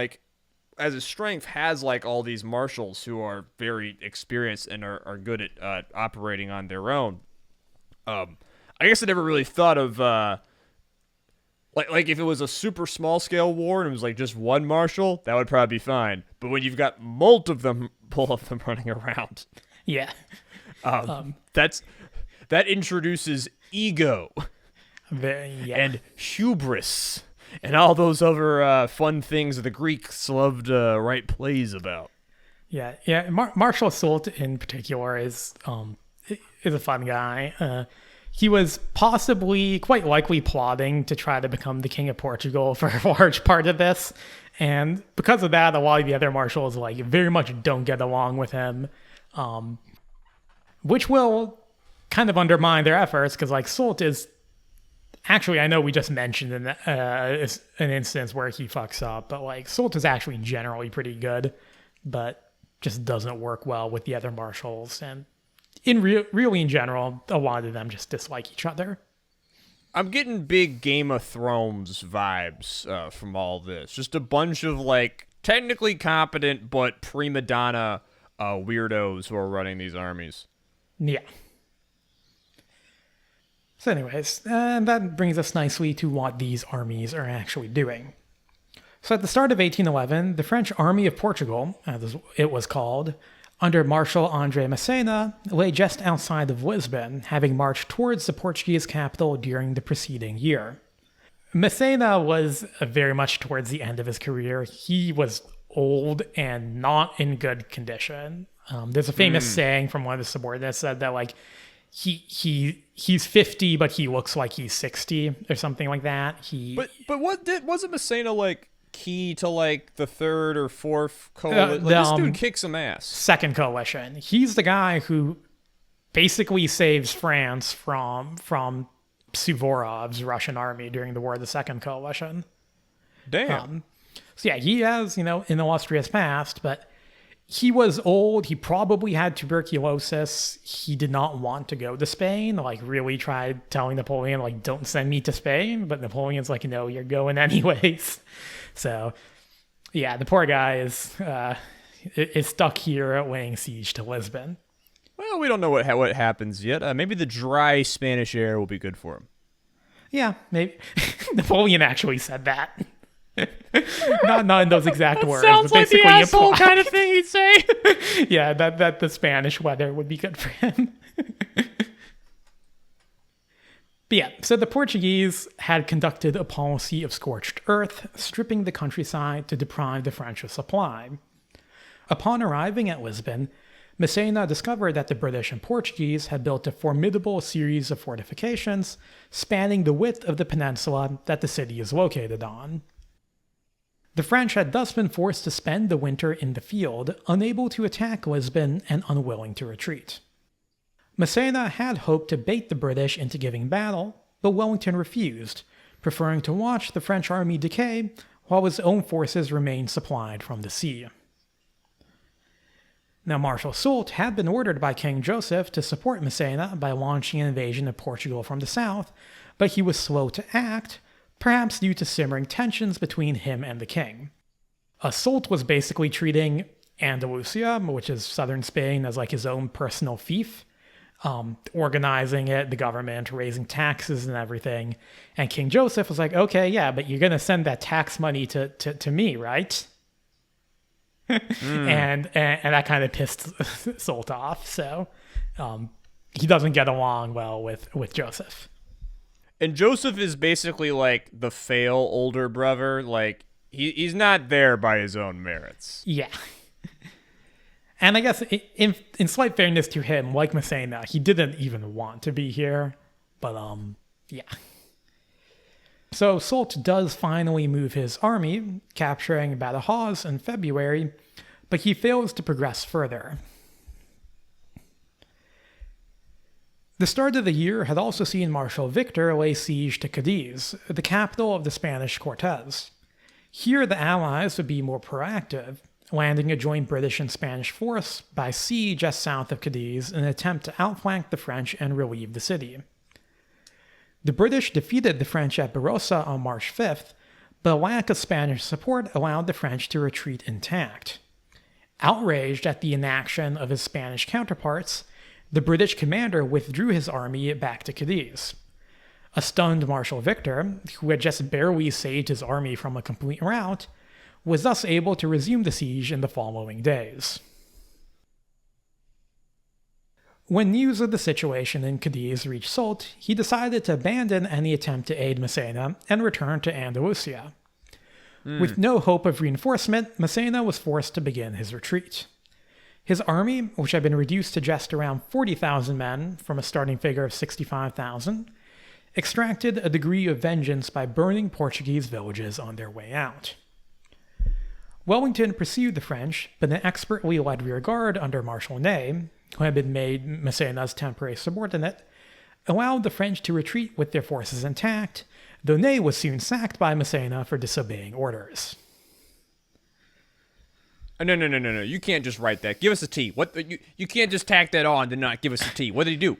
as his strength, has all these marshals who are very experienced and are good at operating on their own. I guess I never really thought of if it was a super small scale war and it was just one marshal, that would probably be fine. But when you've got multiple of them running around, that introduces ego. And hubris, and all those other fun things that the Greeks loved to write plays about. Yeah. Marshal Soult in particular is a fun guy. He was possibly, quite likely, plotting to try to become the King of Portugal for a large part of this, and because of that, a lot of the other marshals very much don't get along with him, which will kind of undermine their efforts because Soult is. Actually, I know we just mentioned an instance where he fucks up, but Soult is actually generally pretty good, but just doesn't work well with the other marshals. And really in general, a lot of them just dislike each other. I'm getting big Game of Thrones vibes from all this. Just a bunch of technically competent but prima donna weirdos who are running these armies. Yeah. So anyways, that brings us nicely to what these armies are actually doing. So at the start of 1811, the French Army of Portugal, as it was called, under Marshal André Massena, lay just outside of Lisbon, having marched towards the Portuguese capital during the preceding year. Massena was very much towards the end of his career. He was old and not in good condition. There's a famous saying from one of the subordinates that he's 50, but he looks like he's 60 or something like that. But wasn't Massena key to the third or fourth coalition? This dude kicks some ass. Second coalition. He's the guy who basically saves France from Suvorov's Russian army during the War of the Second Coalition. Damn. So yeah, he has an illustrious past, but he was old. He probably had tuberculosis. He did not want to go to Spain. Really tried telling Napoleon, don't send me to Spain. But Napoleon's no, you're going anyways. So, yeah, the poor guy is stuck here laying siege to Lisbon. Well, we don't know what happens yet. Maybe the dry Spanish air will be good for him. Yeah, maybe. Napoleon actually said that. not in those exact words. Sounds but like the asshole kind of thing he'd say. Yeah, that the Spanish weather would be good for him. But yeah, so the Portuguese had conducted a policy of scorched earth, stripping the countryside to deprive the French of supply. Upon arriving at Lisbon, Massena discovered that the British and Portuguese had built a formidable series of fortifications spanning the width of the peninsula that the city is located on. The French had thus been forced to spend the winter in the field, unable to attack Lisbon and unwilling to retreat. Massena had hoped to bait the British into giving battle, but Wellington refused, preferring to watch the French army decay while his own forces remained supplied from the sea. Now, Marshal Soult had been ordered by King Joseph to support Massena by launching an invasion of Portugal from the south, but he was slow to act, perhaps due to simmering tensions between him and the king. Soult was basically treating Andalusia, which is southern Spain, as like his own personal fief, organizing it, the government, raising taxes and everything. And King Joseph was like, okay, yeah, but you're going to send that tax money to me, right? And that kind of pissed Soult off. So he doesn't get along well with Joseph. And Joseph is basically like the fail older brother. Like, he's not there by his own merits. Yeah. And I guess in slight fairness to him, like Massena, he didn't even want to be here. But, yeah. So Soult does finally move his army, capturing Badajoz in February, but he fails to progress further. The start of the year had also seen Marshal Victor lay siege to Cadiz, the capital of the Spanish Cortes. Here the Allies would be more proactive, landing a joint British and Spanish force by sea just south of Cadiz in an attempt to outflank the French and relieve the city. The British defeated the French at Barossa on March 5th, but a lack of Spanish support allowed the French to retreat intact. Outraged at the inaction of his Spanish counterparts, the British commander withdrew his army back to Cadiz. A stunned Marshal Victor, who had just barely saved his army from a complete rout, was thus able to resume the siege in the following days. When news of the situation in Cadiz reached Soult, he decided to abandon any attempt to aid Massena and return to Andalusia. With no hope of reinforcement, Massena was forced to begin his retreat. His army, which had been reduced to just around 40,000 men from a starting figure of 65,000, extracted a degree of vengeance by burning Portuguese villages on their way out. Wellington pursued the French, but an expertly led rearguard under Marshal Ney, who had been made Massena's temporary subordinate, allowed the French to retreat with their forces intact, though Ney was soon sacked by Massena for disobeying orders. No. You can't just write that. Give us a T. What? You can't just tack that on and not give us a T. What did he do?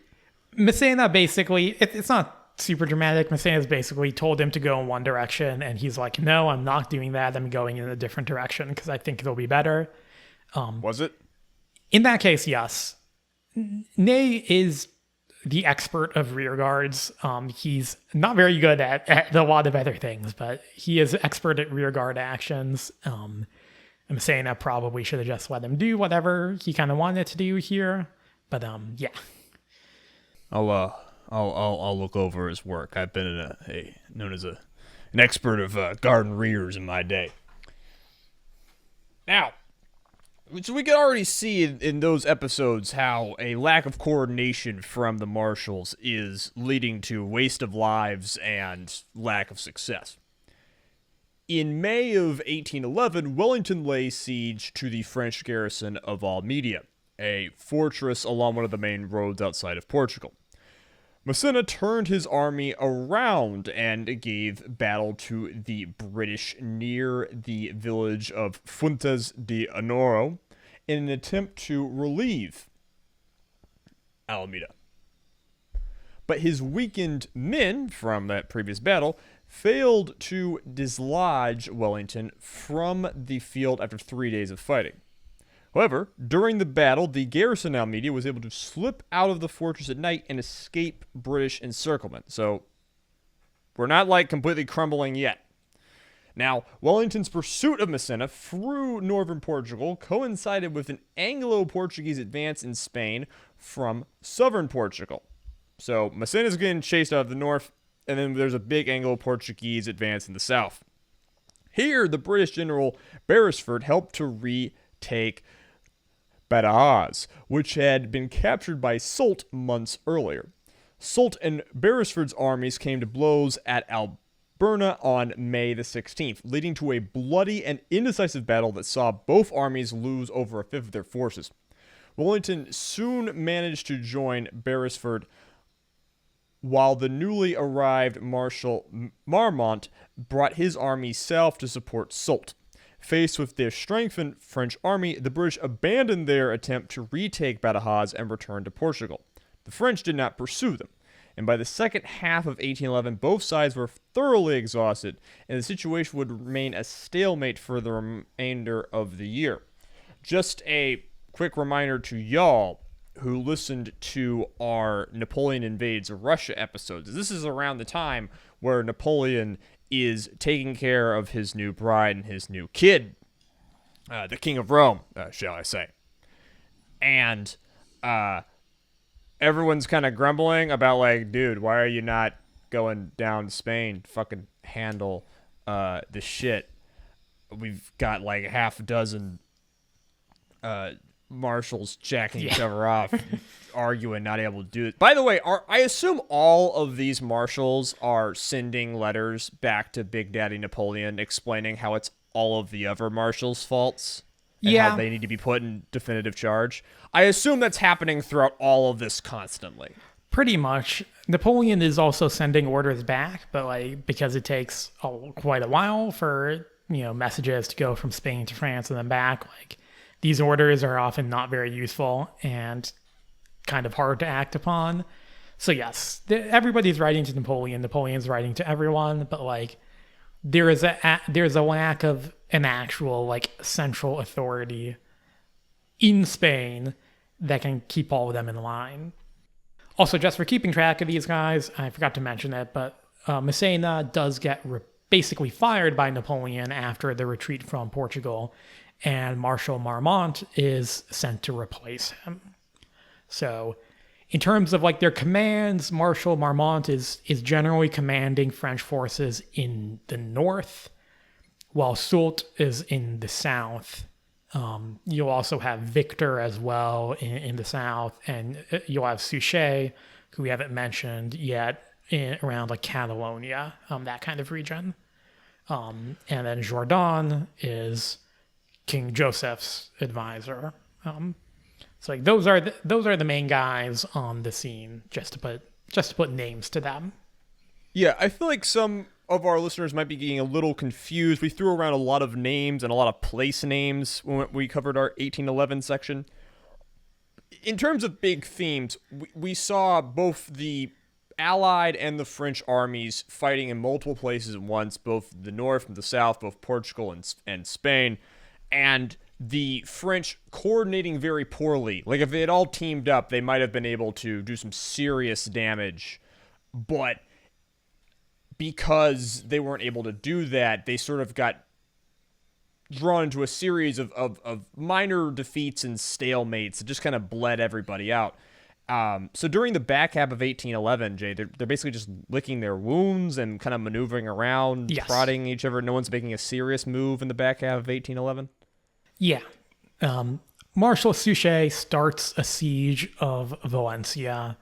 Massena basically, it's not super dramatic. Massena's basically told him to go in one direction, and he's like, no, I'm not doing that. I'm going in a different direction because I think it'll be better. Was it? In that case, yes. Ney is the expert of rear guards. He's not very good at a lot of other things, but he is expert at rear guard actions. Massena probably should have just let him do whatever he kind of wanted to do here, but yeah. I'll look over his work. I've been known as an expert of garden rears in my day. Now, so we can already see in those episodes how a lack of coordination from the marshals is leading to waste of lives and lack of success. In May of 1811, Wellington lay siege to the French garrison of Almeida, a fortress along one of the main roads outside of Portugal. Massena turned his army around and gave battle to the British near the village of Fuentes de Onoro in an attempt to relieve Almeida. But his weakened men from that previous battle failed to dislodge Wellington from the field after 3 days of fighting. However, during the battle, the garrison in Almeida was able to slip out of the fortress at night and escape British encirclement. So, we're not like completely crumbling yet. Now, Wellington's pursuit of Massena through northern Portugal coincided with an Anglo-Portuguese advance in Spain from southern Portugal. So Massena's getting chased out of the north, and then there's a big Anglo-Portuguese advance in the south. Here, the British general Beresford helped to retake Badajoz, which had been captured by Soult months earlier. Soult and Beresford's armies came to blows at Alberna on May the 16th, leading to a bloody and indecisive battle that saw both armies lose over a fifth of their forces. Wellington soon managed to join Beresford, while the newly arrived Marshal Marmont brought his army south to support Soult. Faced with their strengthened French army, the British abandoned their attempt to retake Badajoz and returned to Portugal. The French did not pursue them, and by the second half of 1811, both sides were thoroughly exhausted, and the situation would remain a stalemate for the remainder of the year. Just a quick reminder to y'all who listened to our Napoleon Invades Russia episodes. This is around the time where Napoleon is taking care of his new bride and his new kid, the King of Rome, shall I say. And everyone's kind of grumbling about, like, dude, why are you not going down to Spain to fucking handle the shit? We've got like half a dozen marshals jacking each other off, arguing, not able to do it. By the way, I assume all of these marshals are sending letters back to Big Daddy Napoleon explaining how it's all of the other marshals' faults and how they need to be put in definitive charge. I assume that's happening throughout all of this constantly. Pretty much. Napoleon is also sending orders back, but like because it takes quite a while for messages to go from Spain to France and then back, like these orders are often not very useful and kind of hard to act upon. So yes, everybody's writing to Napoleon. Napoleon's writing to everyone, but like there's a lack of an actual like central authority in Spain that can keep all of them in line. Also, just for keeping track of these guys, I forgot to mention it, but Massena does get basically fired by Napoleon after the retreat from Portugal, and Marshal Marmont is sent to replace him. So in terms of like their commands, Marshal Marmont is generally commanding French forces in the north, while Soult is in the south. You'll also have Victor as well in the south, and you'll have Suchet, who we haven't mentioned yet, around like Catalonia, that kind of region. And then Jourdan is King Joseph's advisor. So like those are the main guys on the scene, just to put names to them. Yeah, I feel like some of our listeners might be getting a little confused. We threw around a lot of names and a lot of place names when we covered our 1811 section. In terms of big themes, we saw both the Allied and the French armies fighting in multiple places at once, both the north and the south, both Portugal and Spain, and the French coordinating very poorly. Like, if they had all teamed up, they might have been able to do some serious damage, but because they weren't able to do that, they sort of got drawn into a series of minor defeats and stalemates that just kind of bled everybody out. So during the back half of 1811, Jay, they're basically just licking their wounds and kind of maneuvering around, prodding each other. No one's making a serious move in the back half of 1811. Yeah. Marshal Suchet starts a siege of Valencia.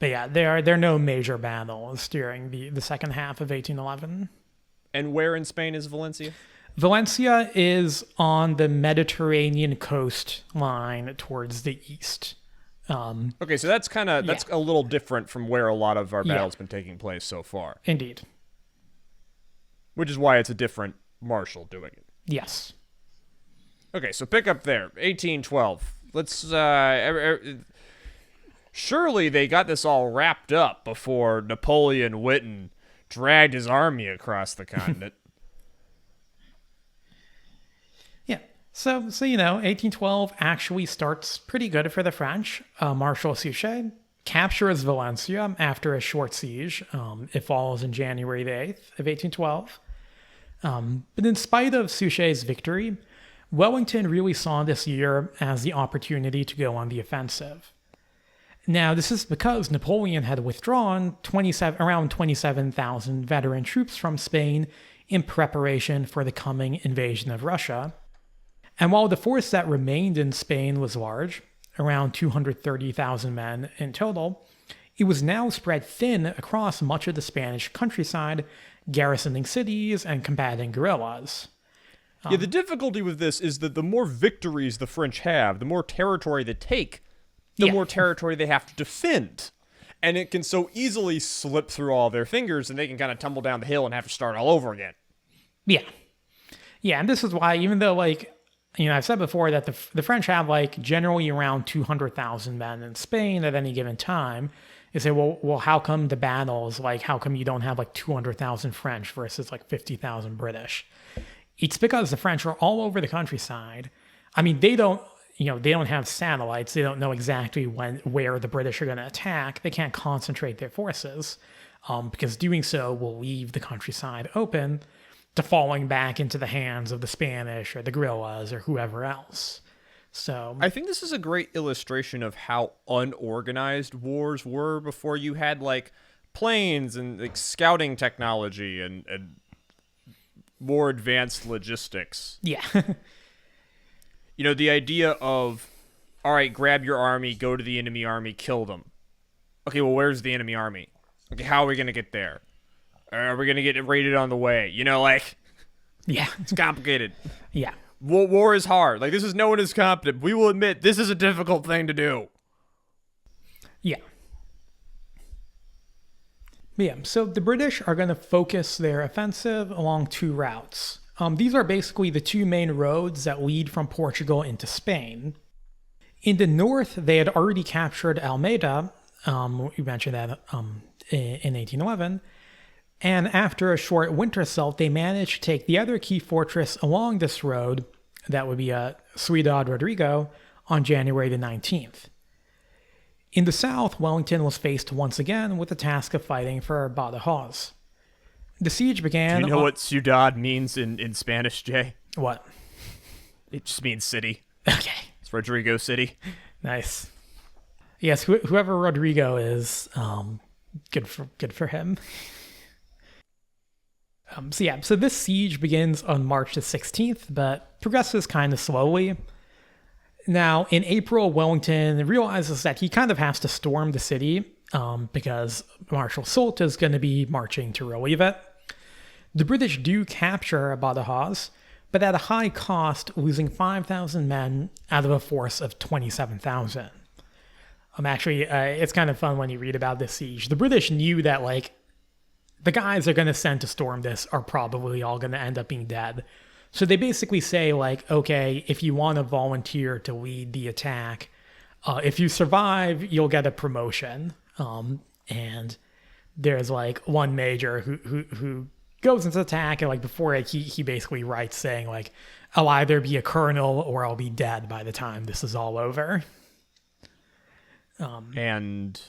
But yeah, there are no major battles during the second half of 1811. And where in Spain is Valencia? Valencia is on the Mediterranean coastline towards the east. Okay, so that's a little different from where a lot of our battles been taking place so far. Indeed. Which is why it's a different marshal doing it. Yes. Okay, so pick up there, 1812. Let's surely they got this all wrapped up before Napoleon Witten dragged his army across the continent. Yeah. So 1812 actually starts pretty good for the French. Marshal Suchet captures Valencia after a short siege. It falls in January the 8th of 1812. But in spite of Suchet's victory, Wellington really saw this year as the opportunity to go on the offensive. Now, this is because Napoleon had withdrawn around 27,000 veteran troops from Spain in preparation for the coming invasion of Russia. And while the force that remained in Spain was large, around 230,000 men in total, it was now spread thin across much of the Spanish countryside, garrisoning cities and combating guerrillas. Yeah, the difficulty with this is that the more victories the French have, the more territory they take, the more territory they have to defend. And it can so easily slip through all their fingers, and they can kind of tumble down the hill and have to start all over again. Yeah. Yeah, and this is why, even though, like, I've said before that the French have, like, generally around 200,000 men in Spain at any given time, you say, well, how come the battles, like, how come you don't have, like, 200,000 French versus, like, 50,000 British? It's because the French are all over the countryside. I mean, they don't have satellites. They don't know exactly where the British are going to attack. They can't concentrate their forces because doing so will leave the countryside open to falling back into the hands of the Spanish or the guerrillas or whoever else. So I think this is a great illustration of how unorganized wars were before you had, like, planes and, like, scouting technology and more advanced logistics. Yeah. The idea of, all right, grab your army, go to the enemy army, kill them. Okay, well, where's the enemy army? Okay, how are we going to get there? Are we going to get raided on the way? Yeah. It's complicated. Yeah. War is hard. Like, this is no one is competent. We will admit this is a difficult thing to do. Yeah. Yeah, so the British are going to focus their offensive along two routes. These are basically the two main roads that lead from Portugal into Spain. In the north, they had already captured Almeida, we mentioned that in 1811, and after a short winter assault, they managed to take the other key fortress along this road, that would be Ciudad Rodrigo, on January the 19th. In the south, Wellington was faced once again with the task of fighting for Badajoz. The siege began... Do you know what ciudad means in Spanish, Jay? What? It just means city. Okay. It's Rodrigo City. Nice. Yes, whoever Rodrigo is, good for him. So this siege begins on March the 16th, but progresses kind of slowly. Now, in April, Wellington realizes that he kind of has to storm the city because Marshal Soult is going to be marching to relieve it. The British do capture Badajoz, but at a high cost, losing 5,000 men out of a force of 27,000. Actually, it's kind of fun when you read about this siege. The British knew that, like, the guys they're going to send to storm this are probably all going to end up being dead. So they basically say, like, okay, if you want to volunteer to lead the attack, if you survive, you'll get a promotion. And there's, like, one major who goes into the attack, and, like, before it, he basically writes saying, like, I'll either be a colonel or I'll be dead by the time this is all over. And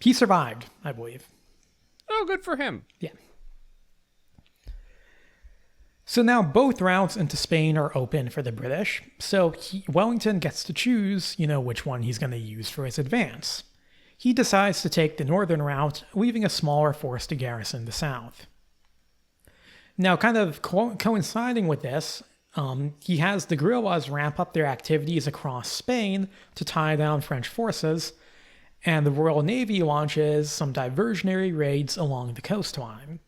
he survived, I believe. Oh, good for him. Yeah. So now both routes into Spain are open for the British, so Wellington gets to choose, which one he's going to use for his advance. He decides to take the northern route, leaving a smaller force to garrison the south. Now, kind of coinciding with this, he has the guerrillas ramp up their activities across Spain to tie down French forces, and the Royal Navy launches some diversionary raids along the coastline.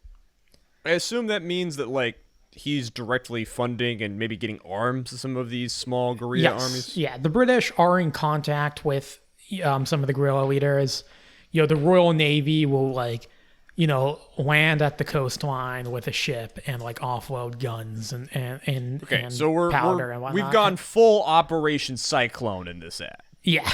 I assume that means that, like, he's directly funding and maybe getting arms to some of these small guerrilla armies? Yeah, the British are in contact with some of the guerrilla leaders. The Royal Navy will, like, land at the coastline with a ship and, like, offload guns and so powder and whatnot. We've gone full Operation Cyclone in this ad. Yeah.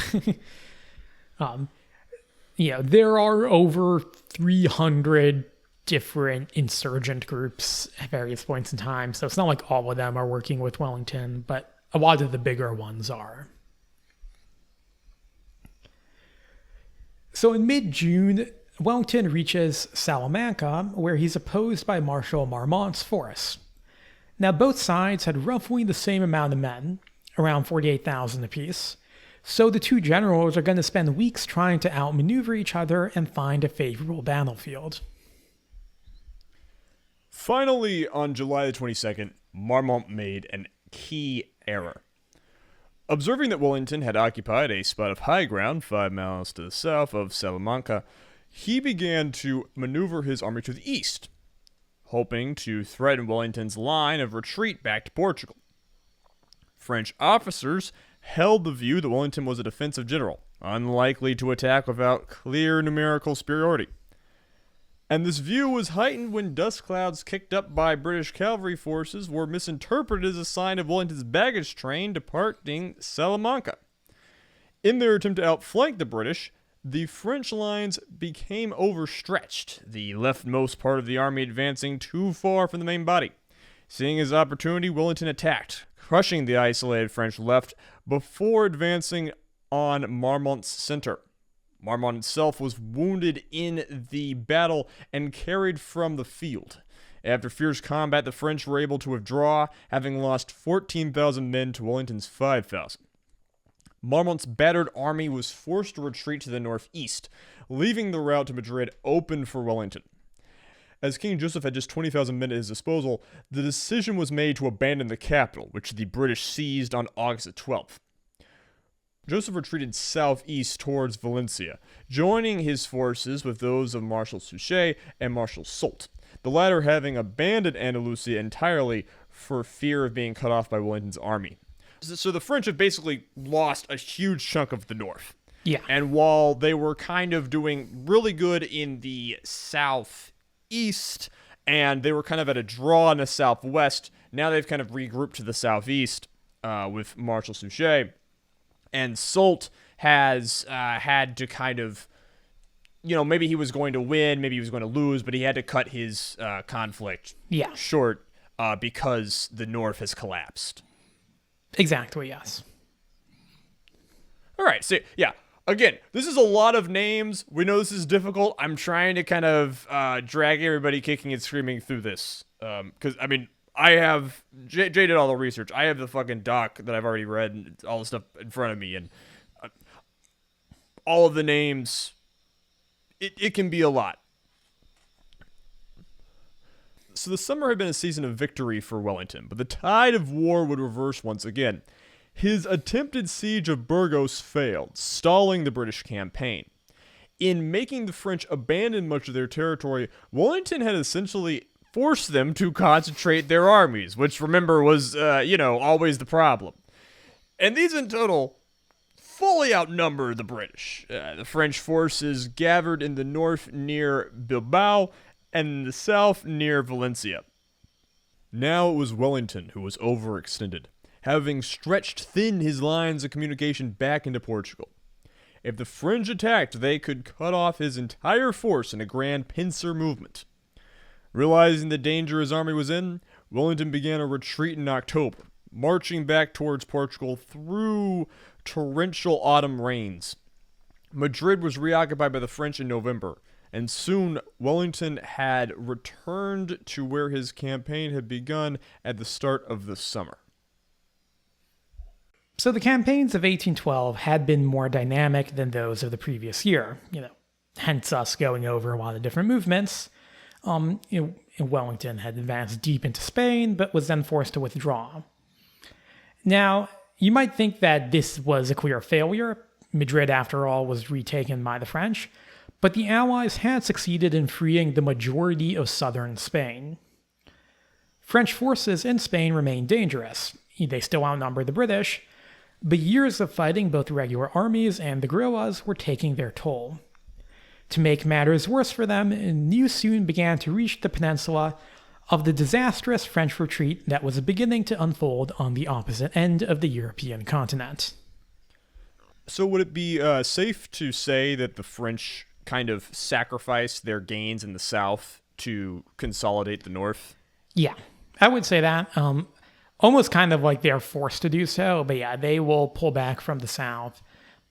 There are over 300 different insurgent groups at various points in time, so it's not like all of them are working with Wellington, but a lot of the bigger ones are. So in mid-June, Wellington reaches Salamanca, where he's opposed by Marshal Marmont's force. Now, both sides had roughly the same amount of men, around 48,000 apiece, So the two generals are going to spend weeks trying to outmaneuver each other and find a favorable battlefield. Finally, on July the 22nd, Marmont made a key error. Observing that Wellington had occupied a spot of high ground 5 miles to the south of Salamanca, he began to maneuver his army to the east, hoping to threaten Wellington's line of retreat back to Portugal. French officers held the view that Wellington was a defensive general, unlikely to attack without clear numerical superiority. And this view was heightened when dust clouds kicked up by British cavalry forces were misinterpreted as a sign of Wellington's baggage train departing Salamanca. In their attempt to outflank the British, the French lines became overstretched, the leftmost part of the army advancing too far from the main body. Seeing his opportunity, Wellington attacked, crushing the isolated French left before advancing on Marmont's center. Marmont itself was wounded in the battle and carried from the field. After fierce combat, the French were able to withdraw, having lost 14,000 men to Wellington's 5,000. Marmont's battered army was forced to retreat to the northeast, leaving the route to Madrid open for Wellington. As King Joseph had just 20,000 men at his disposal, the decision was made to abandon the capital, which the British seized on August 12th. Joseph retreated southeast towards Valencia, joining his forces with those of Marshal Suchet and Marshal Soult, the latter having abandoned Andalusia entirely for fear of being cut off by Wellington's army. So the French have basically lost a huge chunk of the north. Yeah. And while they were kind of doing really good in the southeast, and they were kind of at a draw in the southwest, now they've kind of regrouped to the southeast with Marshal Suchet. And Soult has had to kind of, maybe he was going to win, maybe he was going to lose, but he had to cut his conflict short because the north has collapsed. Exactly, yes. All right, so, yeah. Again, this is a lot of names. We know this is difficult. I'm trying to kind of drag everybody kicking and screaming through this. Because, I have Jay did all the research. I have the fucking doc that I've already read and all the stuff in front of me, and all of the names. It can be a lot. So the summer had been a season of victory for Wellington, but the tide of war would reverse once again. His attempted siege of Burgos failed, stalling the British campaign. In making the French abandon much of their territory, Wellington had essentially force them to concentrate their armies, which, remember, was, always the problem. And these in total fully outnumber the British. The French forces gathered in the north near Bilbao and in the south near Valencia. Now it was Wellington who was overextended, having stretched thin his lines of communication back into Portugal. If the French attacked, they could cut off his entire force in a grand pincer movement. Realizing the danger his army was in, Wellington began a retreat in October, marching back towards Portugal through torrential autumn rains. Madrid was reoccupied by the French in November, and soon Wellington had returned to where his campaign had begun at the start of the summer. So the campaigns of 1812 had been more dynamic than those of the previous year, hence us going over a lot of different movements. Wellington had advanced deep into Spain, but was then forced to withdraw. Now, you might think that this was a clear failure. Madrid, after all, was retaken by the French, but the Allies had succeeded in freeing the majority of southern Spain. French forces in Spain remained dangerous. They still outnumbered the British, but years of fighting both regular armies and the guerrillas were taking their toll. To make matters worse for them, news soon began to reach the peninsula of the disastrous French retreat that was beginning to unfold on the opposite end of the European continent. So would it be safe to say that the French kind of sacrificed their gains in the south to consolidate the north? Yeah, I would say that. Almost kind of like they're forced to do so, but yeah, they will pull back from the south.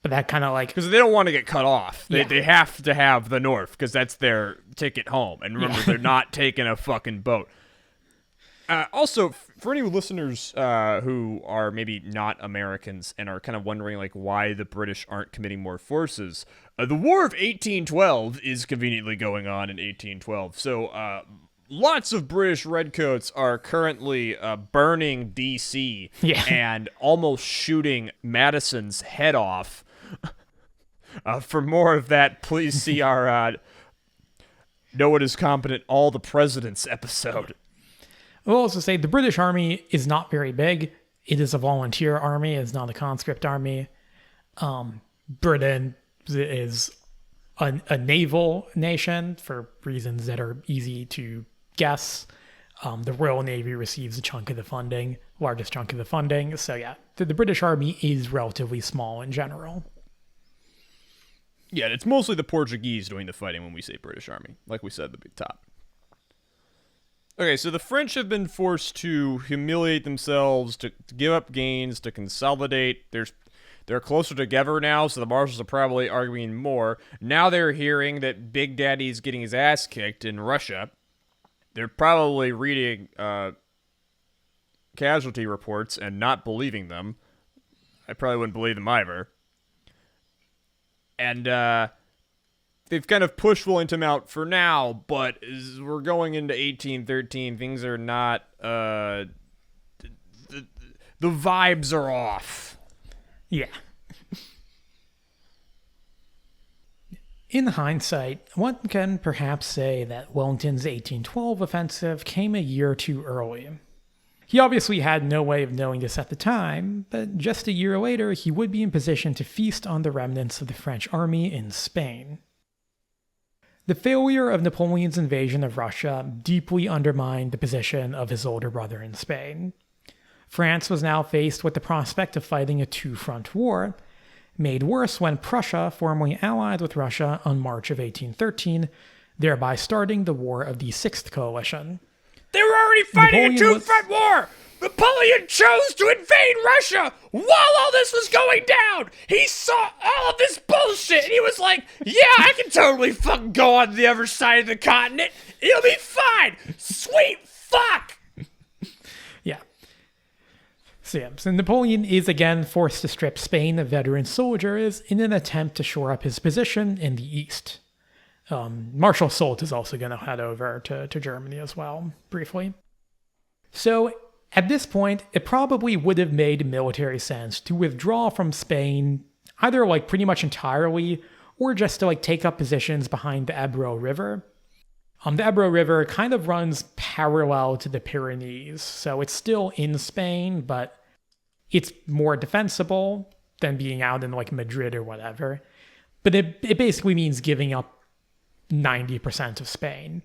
But that kind of like... Because they don't want to get cut off. They have to have the north, because that's their ticket home. And remember, they're not taking a fucking boat. Also, for any listeners who are maybe not Americans and are kind of wondering like why the British aren't committing more forces, the War of 1812 is conveniently going on in 1812. So lots of British redcoats are currently burning D.C. and almost shooting Madison's head off. For more of that, please see our No One is Competent All the Presidents episode. I will also say the British Army is not very big. It is a volunteer army. It's not a conscript army. Britain is a naval nation for reasons that are easy to guess. The Royal Navy receives a chunk of the funding, largest chunk of the funding. So yeah, the British Army is relatively small in general. Yeah, it's mostly the Portuguese doing the fighting when we say British Army, like we said at the big top. Okay, so the French have been forced to humiliate themselves, to give up gains, to consolidate. They're closer together now, so the marshals are probably arguing more. Now they're hearing that Big Daddy's getting his ass kicked in Russia. They're probably reading casualty reports and not believing them. I probably wouldn't believe them either. And they've kind of pushed Wellington out for now, but as we're going into 1813, things are not... the vibes are off. Yeah. In hindsight, one can perhaps say that Wellington's 1812 offensive came a year too early. He obviously had no way of knowing this at the time, but just a year later he would be in position to feast on the remnants of the French army in Spain. The failure of Napoleon's invasion of Russia deeply undermined the position of his older brother in Spain. France was now faced with the prospect of fighting a two-front war, made worse when Prussia formally allied with Russia on March of 1813, thereby starting the War of the Sixth Coalition. They were already fighting a two-front war! Napoleon chose to invade Russia while all this was going down! He saw all of this bullshit and he was like, yeah, I can totally fucking go on the other side of the continent. It'll be fine! Sweet fuck! Yeah. So Napoleon is again forced to strip Spain of veteran soldiers in an attempt to shore up his position in the east. Marshal Soult is also going to head over to Germany as well, briefly. So, at this point, it probably would have made military sense to withdraw from Spain, either like pretty much entirely, or just to like take up positions behind the Ebro River. The Ebro River kind of runs parallel to the Pyrenees, so it's still in Spain, but it's more defensible than being out in like Madrid or whatever. But it basically means giving up 90% of Spain.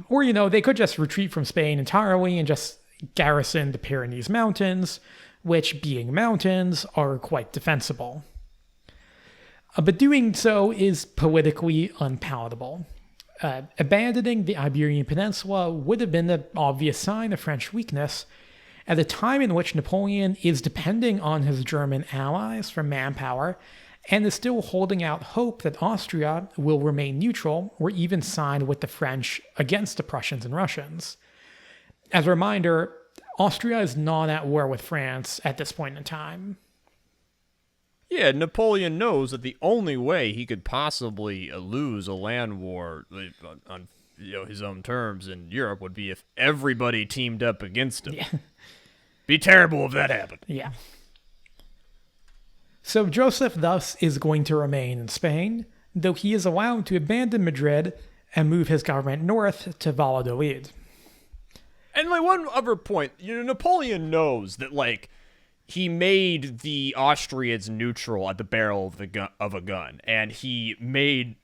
Or, you know, they could just retreat from Spain entirely and just garrison the Pyrenees Mountains, which, being mountains, are quite defensible. But doing so is politically unpalatable. Abandoning the Iberian Peninsula would have been the obvious sign of French weakness at a time in which Napoleon is depending on his German allies for manpower and is still holding out hope that Austria will remain neutral or even side with the French against the Prussians and Russians. As a reminder, Austria is not at war with France at this point in time. Yeah, Napoleon knows that the only way he could possibly lose a land war on his own terms in Europe would be if everybody teamed up against him. Yeah. Be terrible if that happened. Yeah. So Joseph thus is going to remain in Spain, though he is allowed to abandon Madrid and move his government north to Valladolid. And like one other point, Napoleon knows that like he made the Austrians neutral at the barrel of a gun, and he made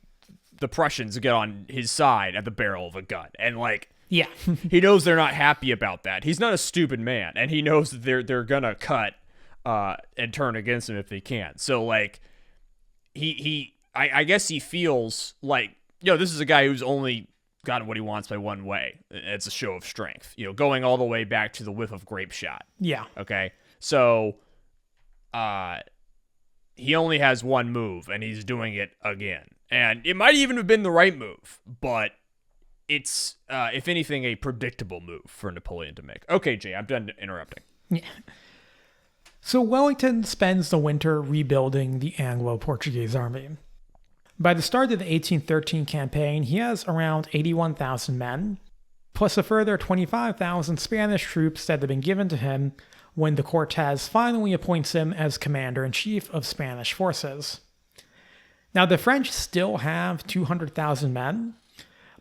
the Prussians get on his side at the barrel of a gun, and like yeah, he knows they're not happy about that. He's not a stupid man, and he knows that they're gonna cut and turn against him if they can. So like I guess he feels like this is a guy who's only gotten what he wants by one way. It's a show of strength, going all the way back to the whiff of grape shot. Yeah. Okay. So, he only has one move, and he's doing it again. And it might even have been the right move, but it's, if anything, a predictable move for Napoleon to make. Okay, Jay, I'm done interrupting. Yeah. So Wellington spends the winter rebuilding the Anglo-Portuguese army. By the start of the 1813 campaign, he has around 81,000 men, plus a further 25,000 Spanish troops that had been given to him when the Cortes finally appoints him as commander-in-chief of Spanish forces. Now, the French still have 200,000 men,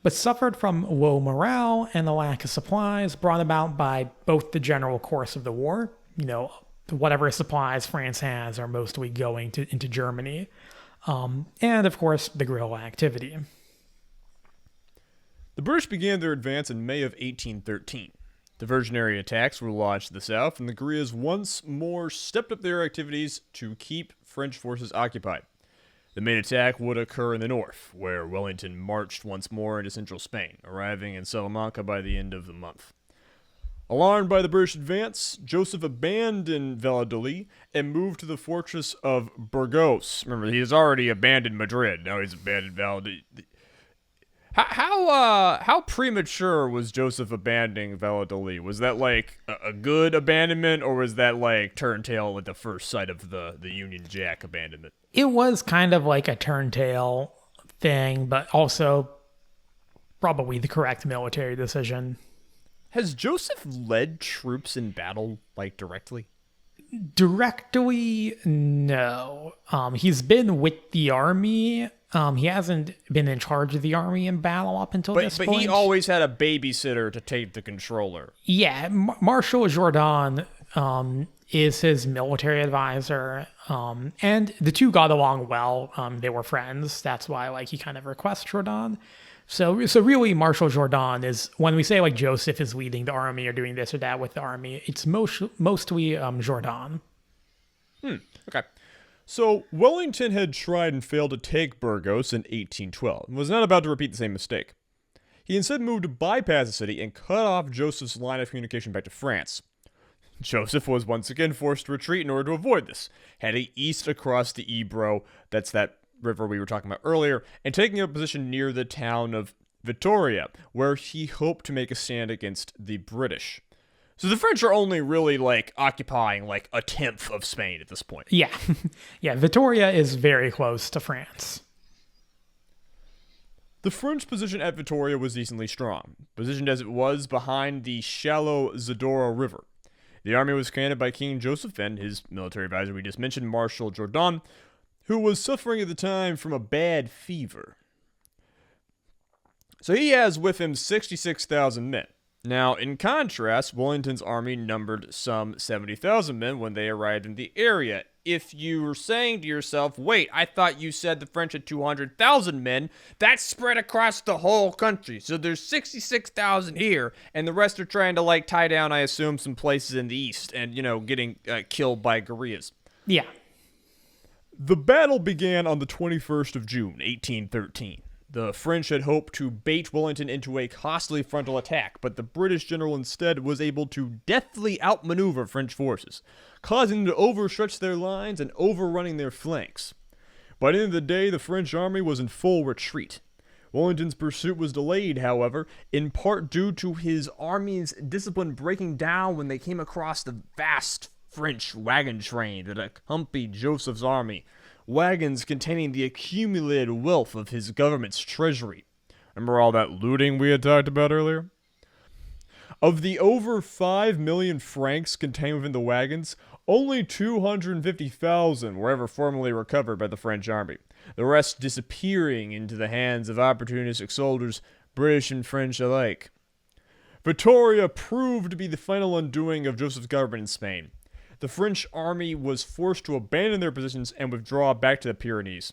but suffered from low morale and the lack of supplies brought about by both the general course of the war, whatever supplies France has are mostly going into Germany, and of course the guerrilla activity. The British began their advance in May of 1813. Diversionary attacks were launched in the south, and the guerrillas once more stepped up their activities to keep French forces occupied. The main attack would occur in the north, where Wellington marched once more into central Spain, arriving in Salamanca by the end of the month. Alarmed by the British advance, Joseph abandoned Valladolid and moved to the fortress of Burgos. Remember, he has already abandoned Madrid. Now he's abandoned Valladolid. How premature was Joseph abandoning Valladolid? Was that like a good abandonment, or was that like turntail at the first sight of the Union Jack abandonment? It was kind of like a turntail thing, but also probably the correct military decision. Has Joseph led troops in battle, like, directly? Directly, no. He's been with the army. He hasn't been in charge of the army in battle up until this point. But he always had a babysitter to take the controller. Yeah, Marshal Jourdan is his military advisor, and the two got along well. They were friends. That's why, he kind of requests Jourdan. So really, Marshal Jourdan is, when we say Joseph is leading the army or doing this or that with the army, it's mostly Jourdan. Okay. So Wellington had tried and failed to take Burgos in 1812 and was not about to repeat the same mistake. He instead moved to bypass the city and cut off Joseph's line of communication back to France. Joseph was once again forced to retreat in order to avoid this, heading east across the Ebro, that's that river we were talking about earlier, and taking a position near the town of Vitoria, where he hoped to make a stand against the British. So the French are only really, occupying, a tenth of Spain at this point. Yeah. Yeah, Vitoria is very close to France. The French position at Vitoria was decently strong, positioned as it was behind the shallow Zadorra River. The army was commanded by King Joseph and his military advisor we just mentioned, Marshal Jourdan, who was suffering at the time from a bad fever. So he has with him 66,000 men. Now, in contrast, Wellington's army numbered some 70,000 men when they arrived in the area. If you were saying to yourself, wait, I thought you said the French had 200,000 men, that's spread across the whole country. So there's 66,000 here, and the rest are trying to, tie down, I assume, some places in the east and, getting killed by guerrillas. Yeah. The battle began on the 21st of June, 1813. The French had hoped to bait Wellington into a costly frontal attack, but the British general instead was able to deftly outmaneuver French forces, causing them to overstretch their lines and overrunning their flanks. By the end of the day, the French army was in full retreat. Wellington's pursuit was delayed, however, in part due to his army's discipline breaking down when they came across the vast French wagon train that accompanied Joseph's army, wagons containing the accumulated wealth of his government's treasury. Remember all that looting we had talked about earlier? Of the over 5 million francs contained within the wagons, only 250,000 were ever formally recovered by the French army, the rest disappearing into the hands of opportunistic soldiers, British and French alike. Vitoria proved to be the final undoing of Joseph's government in Spain. The French army was forced to abandon their positions and withdraw back to the Pyrenees.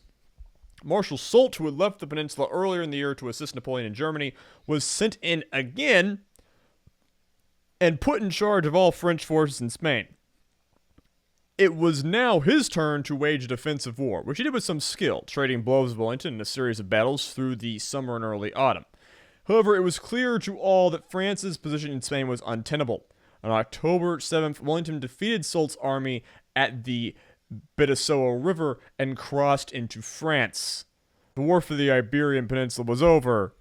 Marshal Soult, who had left the peninsula earlier in the year to assist Napoleon in Germany, was sent in again and put in charge of all French forces in Spain. It was now his turn to wage a defensive war, which he did with some skill, trading blows with Wellington in a series of battles through the summer and early autumn. However, it was clear to all that France's position in Spain was untenable. On October 7th, Wellington defeated Soult's army at the Bidassoa River and crossed into France. The war for the Iberian Peninsula was over.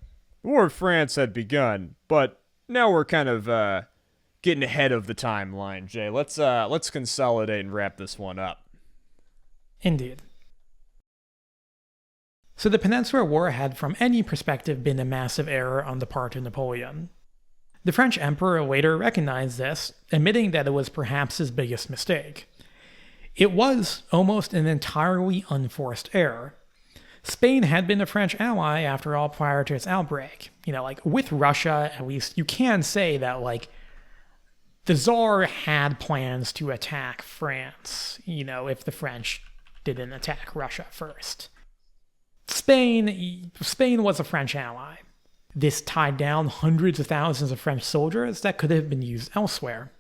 The War of France had begun, but now we're kind of getting ahead of the timeline, Jay. Let's consolidate and wrap this one up. Indeed. So the Peninsular War had, from any perspective, been a massive error on the part of Napoleon. The French emperor later recognized this, admitting that it was perhaps his biggest mistake. It was almost an entirely unforced error. Spain had been a French ally, after all, prior to its outbreak. With Russia, at least, you can say that, the Tsar had plans to attack France, if the French didn't attack Russia first. Spain was a French ally. This tied down hundreds of thousands of French soldiers that could have been used elsewhere.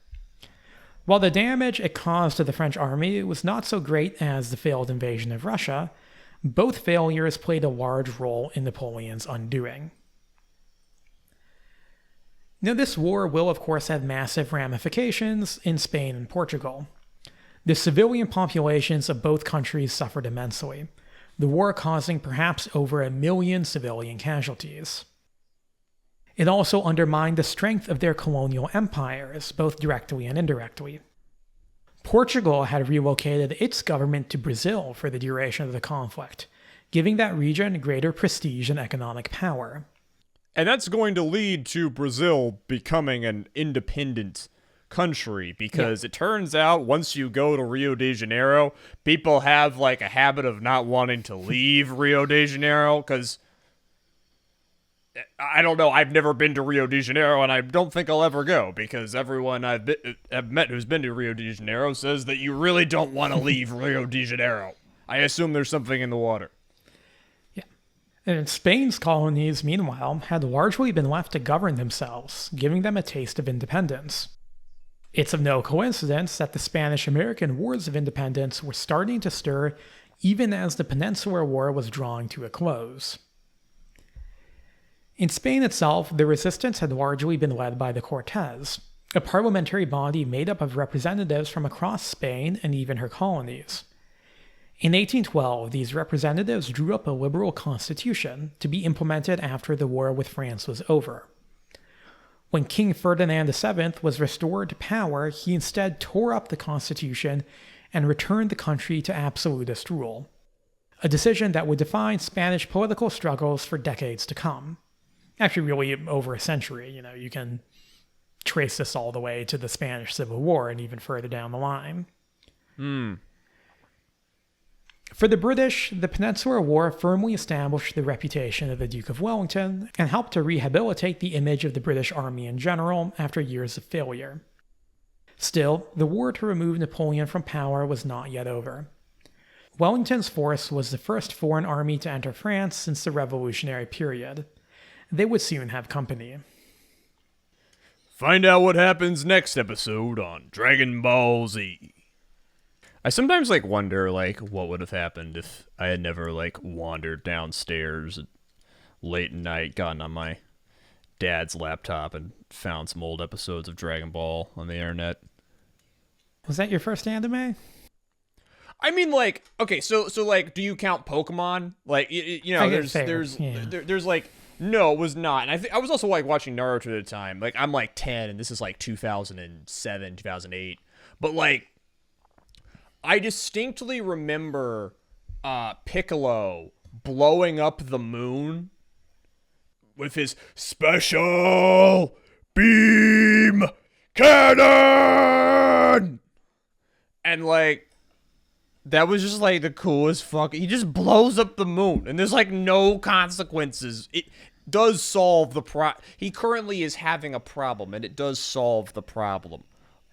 While the damage it caused to the French army was not so great as the failed invasion of Russia, both failures played a large role in Napoleon's undoing. Now, this war will, of course, have massive ramifications in Spain and Portugal. The civilian populations of both countries suffered immensely, the war causing perhaps over 1 million civilian casualties. It also undermined the strength of their colonial empires, both directly and indirectly. Portugal had relocated its government to Brazil for the duration of the conflict, giving that region greater prestige and economic power. And that's going to lead to Brazil becoming an independent country, because it turns out once you go to Rio de Janeiro, people have a habit of not wanting to leave Rio de Janeiro, because I don't know, I've never been to Rio de Janeiro, and I don't think I'll ever go, because everyone I've met who's been to Rio de Janeiro says that you really don't want to leave Rio de Janeiro. I assume there's something in the water. Yeah. And Spain's colonies, meanwhile, had largely been left to govern themselves, giving them a taste of independence. It's of no coincidence that the Spanish-American Wars of Independence were starting to stir even as the Peninsular War was drawing to a close. In Spain itself, the resistance had largely been led by the Cortes, a parliamentary body made up of representatives from across Spain and even her colonies. In 1812, these representatives drew up a liberal constitution to be implemented after the war with France was over. When King Ferdinand VII was restored to power, he instead tore up the constitution and returned the country to absolutist rule, a decision that would define Spanish political struggles for decades to come. Actually, really over a century. You can trace this all the way to the Spanish Civil War and even further down the line. For the British, the Peninsular War firmly established the reputation of the Duke of Wellington and helped to rehabilitate the image of the British Army in general after years of failure. Still, the war to remove Napoleon from power was not yet over. Wellington's force was the first foreign army to enter France since the Revolutionary period. They would soon have company. Find out what happens next episode on Dragon Ball Z. I sometimes wonder what would have happened if I had never wandered downstairs late at night, gotten on my dad's laptop and found some old episodes of Dragon Ball on the internet. Was that your first anime? I mean, okay, so do you count Pokemon? There's no, it was not. And I was also watching Naruto at the time. I'm 10, and this is 2007, 2008. But I distinctly remember Piccolo blowing up the moon with his special beam cannon, and that was just the coolest fuck. He just blows up the moon, and there's no consequences. It does solve the he currently is having a problem, and it does solve the problem.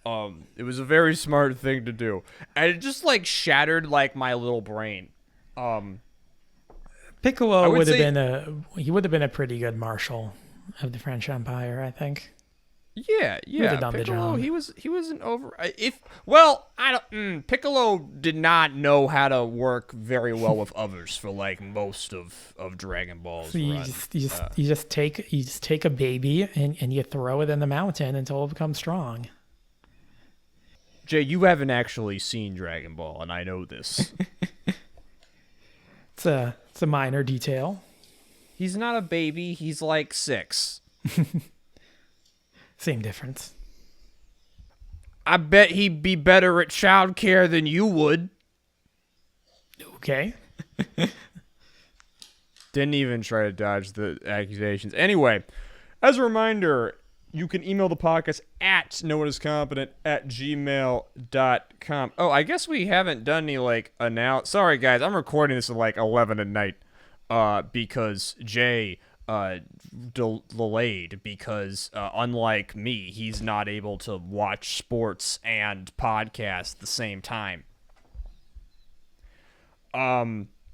It was a very smart thing to do, and it just shattered my little brain. Piccolo would have been a pretty good marshal of the French Empire, I think. Yeah. Piccolo, he was an over. Piccolo did not know how to work very well with others for most of Dragon Ball's so you run. You just take a baby and you throw it in the mountain until it becomes strong. Jay, you haven't actually seen Dragon Ball, and I know this. It's a minor detail. He's not a baby. He's like 6. Same difference. I bet he'd be better at childcare than you would. Okay. Didn't even try to dodge the accusations. Anyway, as a reminder, you can email the podcast at noonascompetent@gmail.com. Oh, I guess we haven't done any, Sorry, guys, I'm recording this at, 11 at night, because Jay, delayed, because, unlike me, he's not able to watch sports and podcast at the same time.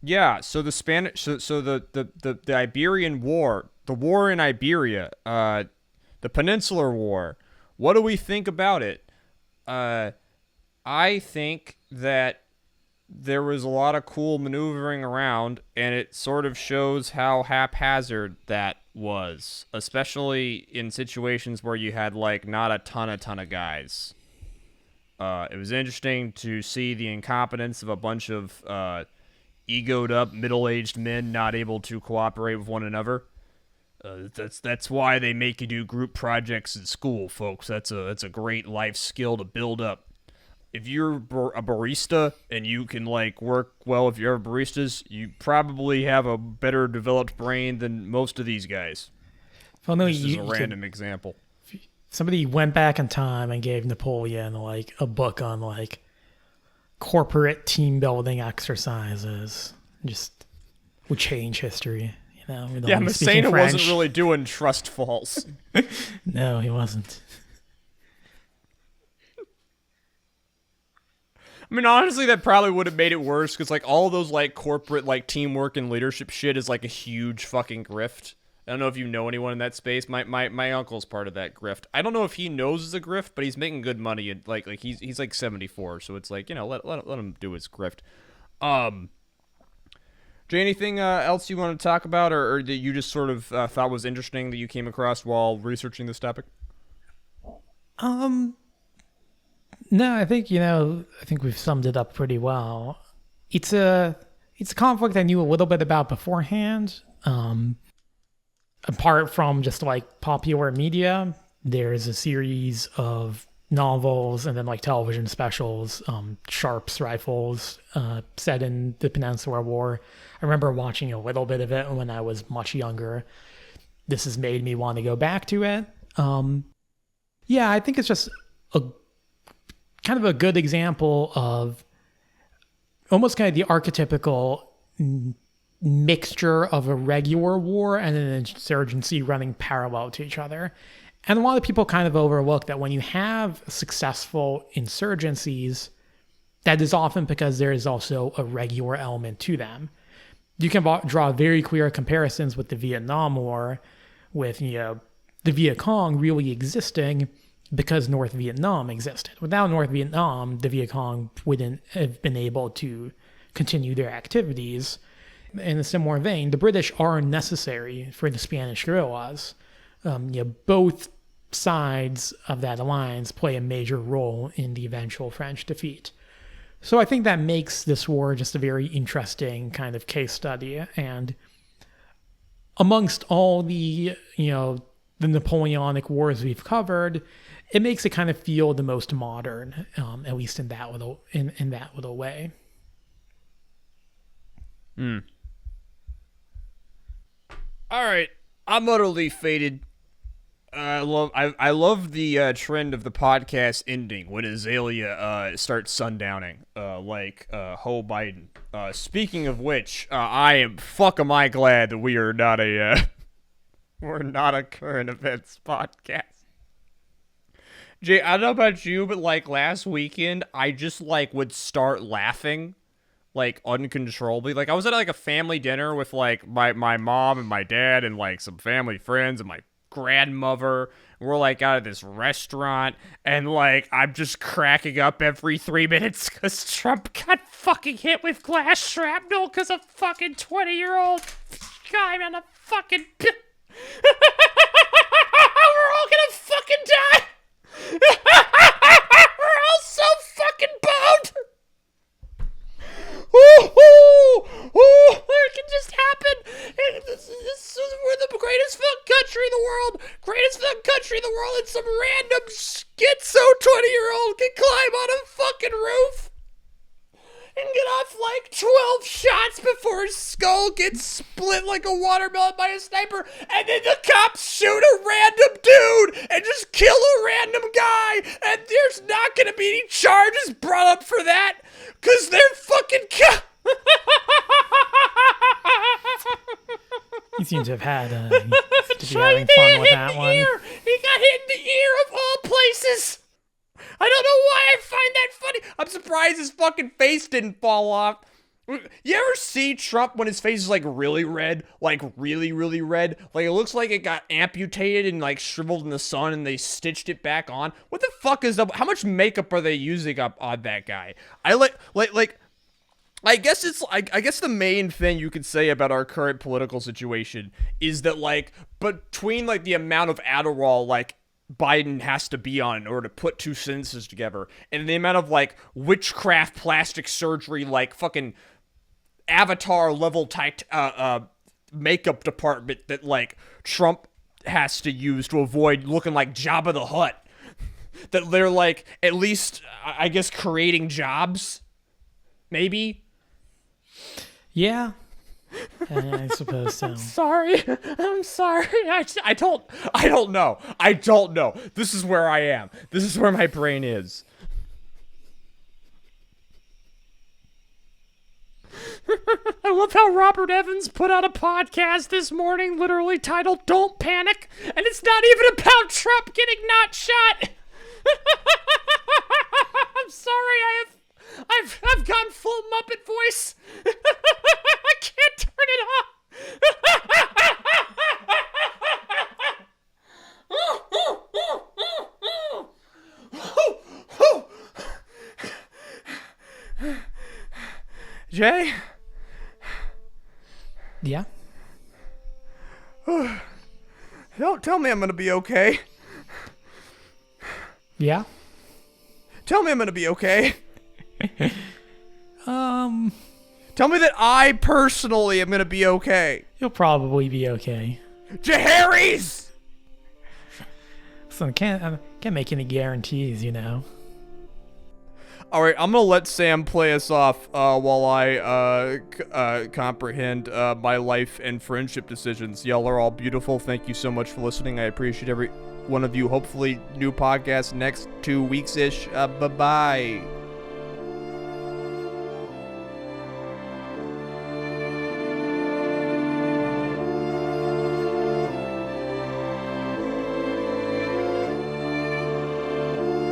Yeah, so the Spanish, so the Iberian War, the war in Iberia, the Peninsular War, what do we think about it? I think that there was a lot of cool maneuvering around, and it sort of shows how haphazard that was, especially in situations where you had, not a ton of guys. It was interesting to see the incompetence of a bunch of, egoed up middle-aged men not able to cooperate with one another. That's why they make you do group projects in school, folks. That's a great life skill to build up. If you're a barista and you can work well with your other baristas, you probably have a better developed brain than most of these guys. Well, no, This is a random example. Somebody went back in time and gave Napoleon a book on corporate team building exercises, just would change history. Yeah, Massena wasn't really doing trust falls. No, he wasn't. I mean, honestly, that probably would have made it worse, because all those corporate teamwork and leadership shit is a huge fucking grift. I don't know if you know anyone in that space. My uncle's part of that grift. I don't know if he knows it's a grift, but he's making good money. And he's 74, so it's let him do his grift. Jay, anything else you want to talk about, or that you just sort of thought was interesting that you came across while researching this topic? No, I think we've summed it up pretty well. It's a conflict I knew a little bit about beforehand. Apart from just popular media, there's a series of novels and then television specials, Sharp's rifles, set in the Peninsular War. I remember watching a little bit of it when I was much younger. This has made me want to go back to it. Yeah, I think it's just a kind of a good example of almost kind of the archetypical mixture of a regular war and an insurgency running parallel to each other. And a lot of people kind of overlook that when you have successful insurgencies, that is often because there is also a regular element to them. You can draw very clear comparisons with the Vietnam War, with the Viet Cong really existing because North Vietnam existed. Without North Vietnam, the Viet Cong wouldn't have been able to continue their activities. In a similar vein, the British are necessary for the Spanish guerrillas. Both sides of that alliance play a major role in the eventual French defeat. So I think that makes this war just a very interesting kind of case study. And amongst all the Napoleonic wars we've covered, it makes it kind of feel the most modern, at least in that little way. All right, I'm utterly faded. I love the trend of the podcast ending when Azalea starts sundowning, Ho Biden. Speaking of which, am I glad that we are not we're not a current events podcast. Jay, I don't know about you, but last weekend, I just would start laughing. Uncontrollably. I was at a family dinner with my mom and my dad and some family friends and my grandmother. We're out of this restaurant and I'm just cracking up every 3 minutes because Trump got fucking hit with glass shrapnel because a fucking 20-year-old guy on a fucking we're all gonna fucking die. We're all so fucking boned. It can just happen. As soon world and some random schizo 20-year-old can climb on a fucking roof and get off like 12 shots before his skull gets split like a watermelon by a sniper, and then the cops shoot a random dude and just kill a random guy, and there's not gonna be any charges brought up for that, cause they're fucking You seem to have had to be having fun with that one. He got hit in the ear of all places. I don't know why I find that funny. I'm surprised his fucking face didn't fall off. You ever see Trump when his face is like really red? Like really, really red? Like it looks like it got amputated and like shriveled in the sun and they stitched it back on. What the fuck is up? How much makeup are they using up on that guy? I guess the main thing you could say about our current political situation is that like between like the amount of Adderall like Biden has to be on in order to put two sentences together, and the amount of like witchcraft plastic surgery like fucking Avatar level type makeup department that like Trump has to use to avoid looking like Jabba the Hutt, that they're like at least I guess creating jobs, maybe. Yeah, I suppose so. I'm sorry. I don't know. This is where I am. This is where my brain is. I love how Robert Evans put out a podcast this morning literally titled "Don't Panic," and it's not even about Trump getting not shot. I'm sorry, I've gone full Muppet voice. I can't turn it off. Jay? Yeah? Don't tell me I'm gonna be okay. Yeah? Tell me I'm gonna be okay. Tell me that I personally am gonna be okay. You'll probably be okay. Jaharys! So I can't make any guarantees, you know. All right, I'm gonna let Sam play us off while I comprehend my life and friendship decisions. Y'all are all beautiful. Thank you so much for listening. I appreciate every one of you. Hopefully, new podcast next 2 weeks-ish. Bye-bye.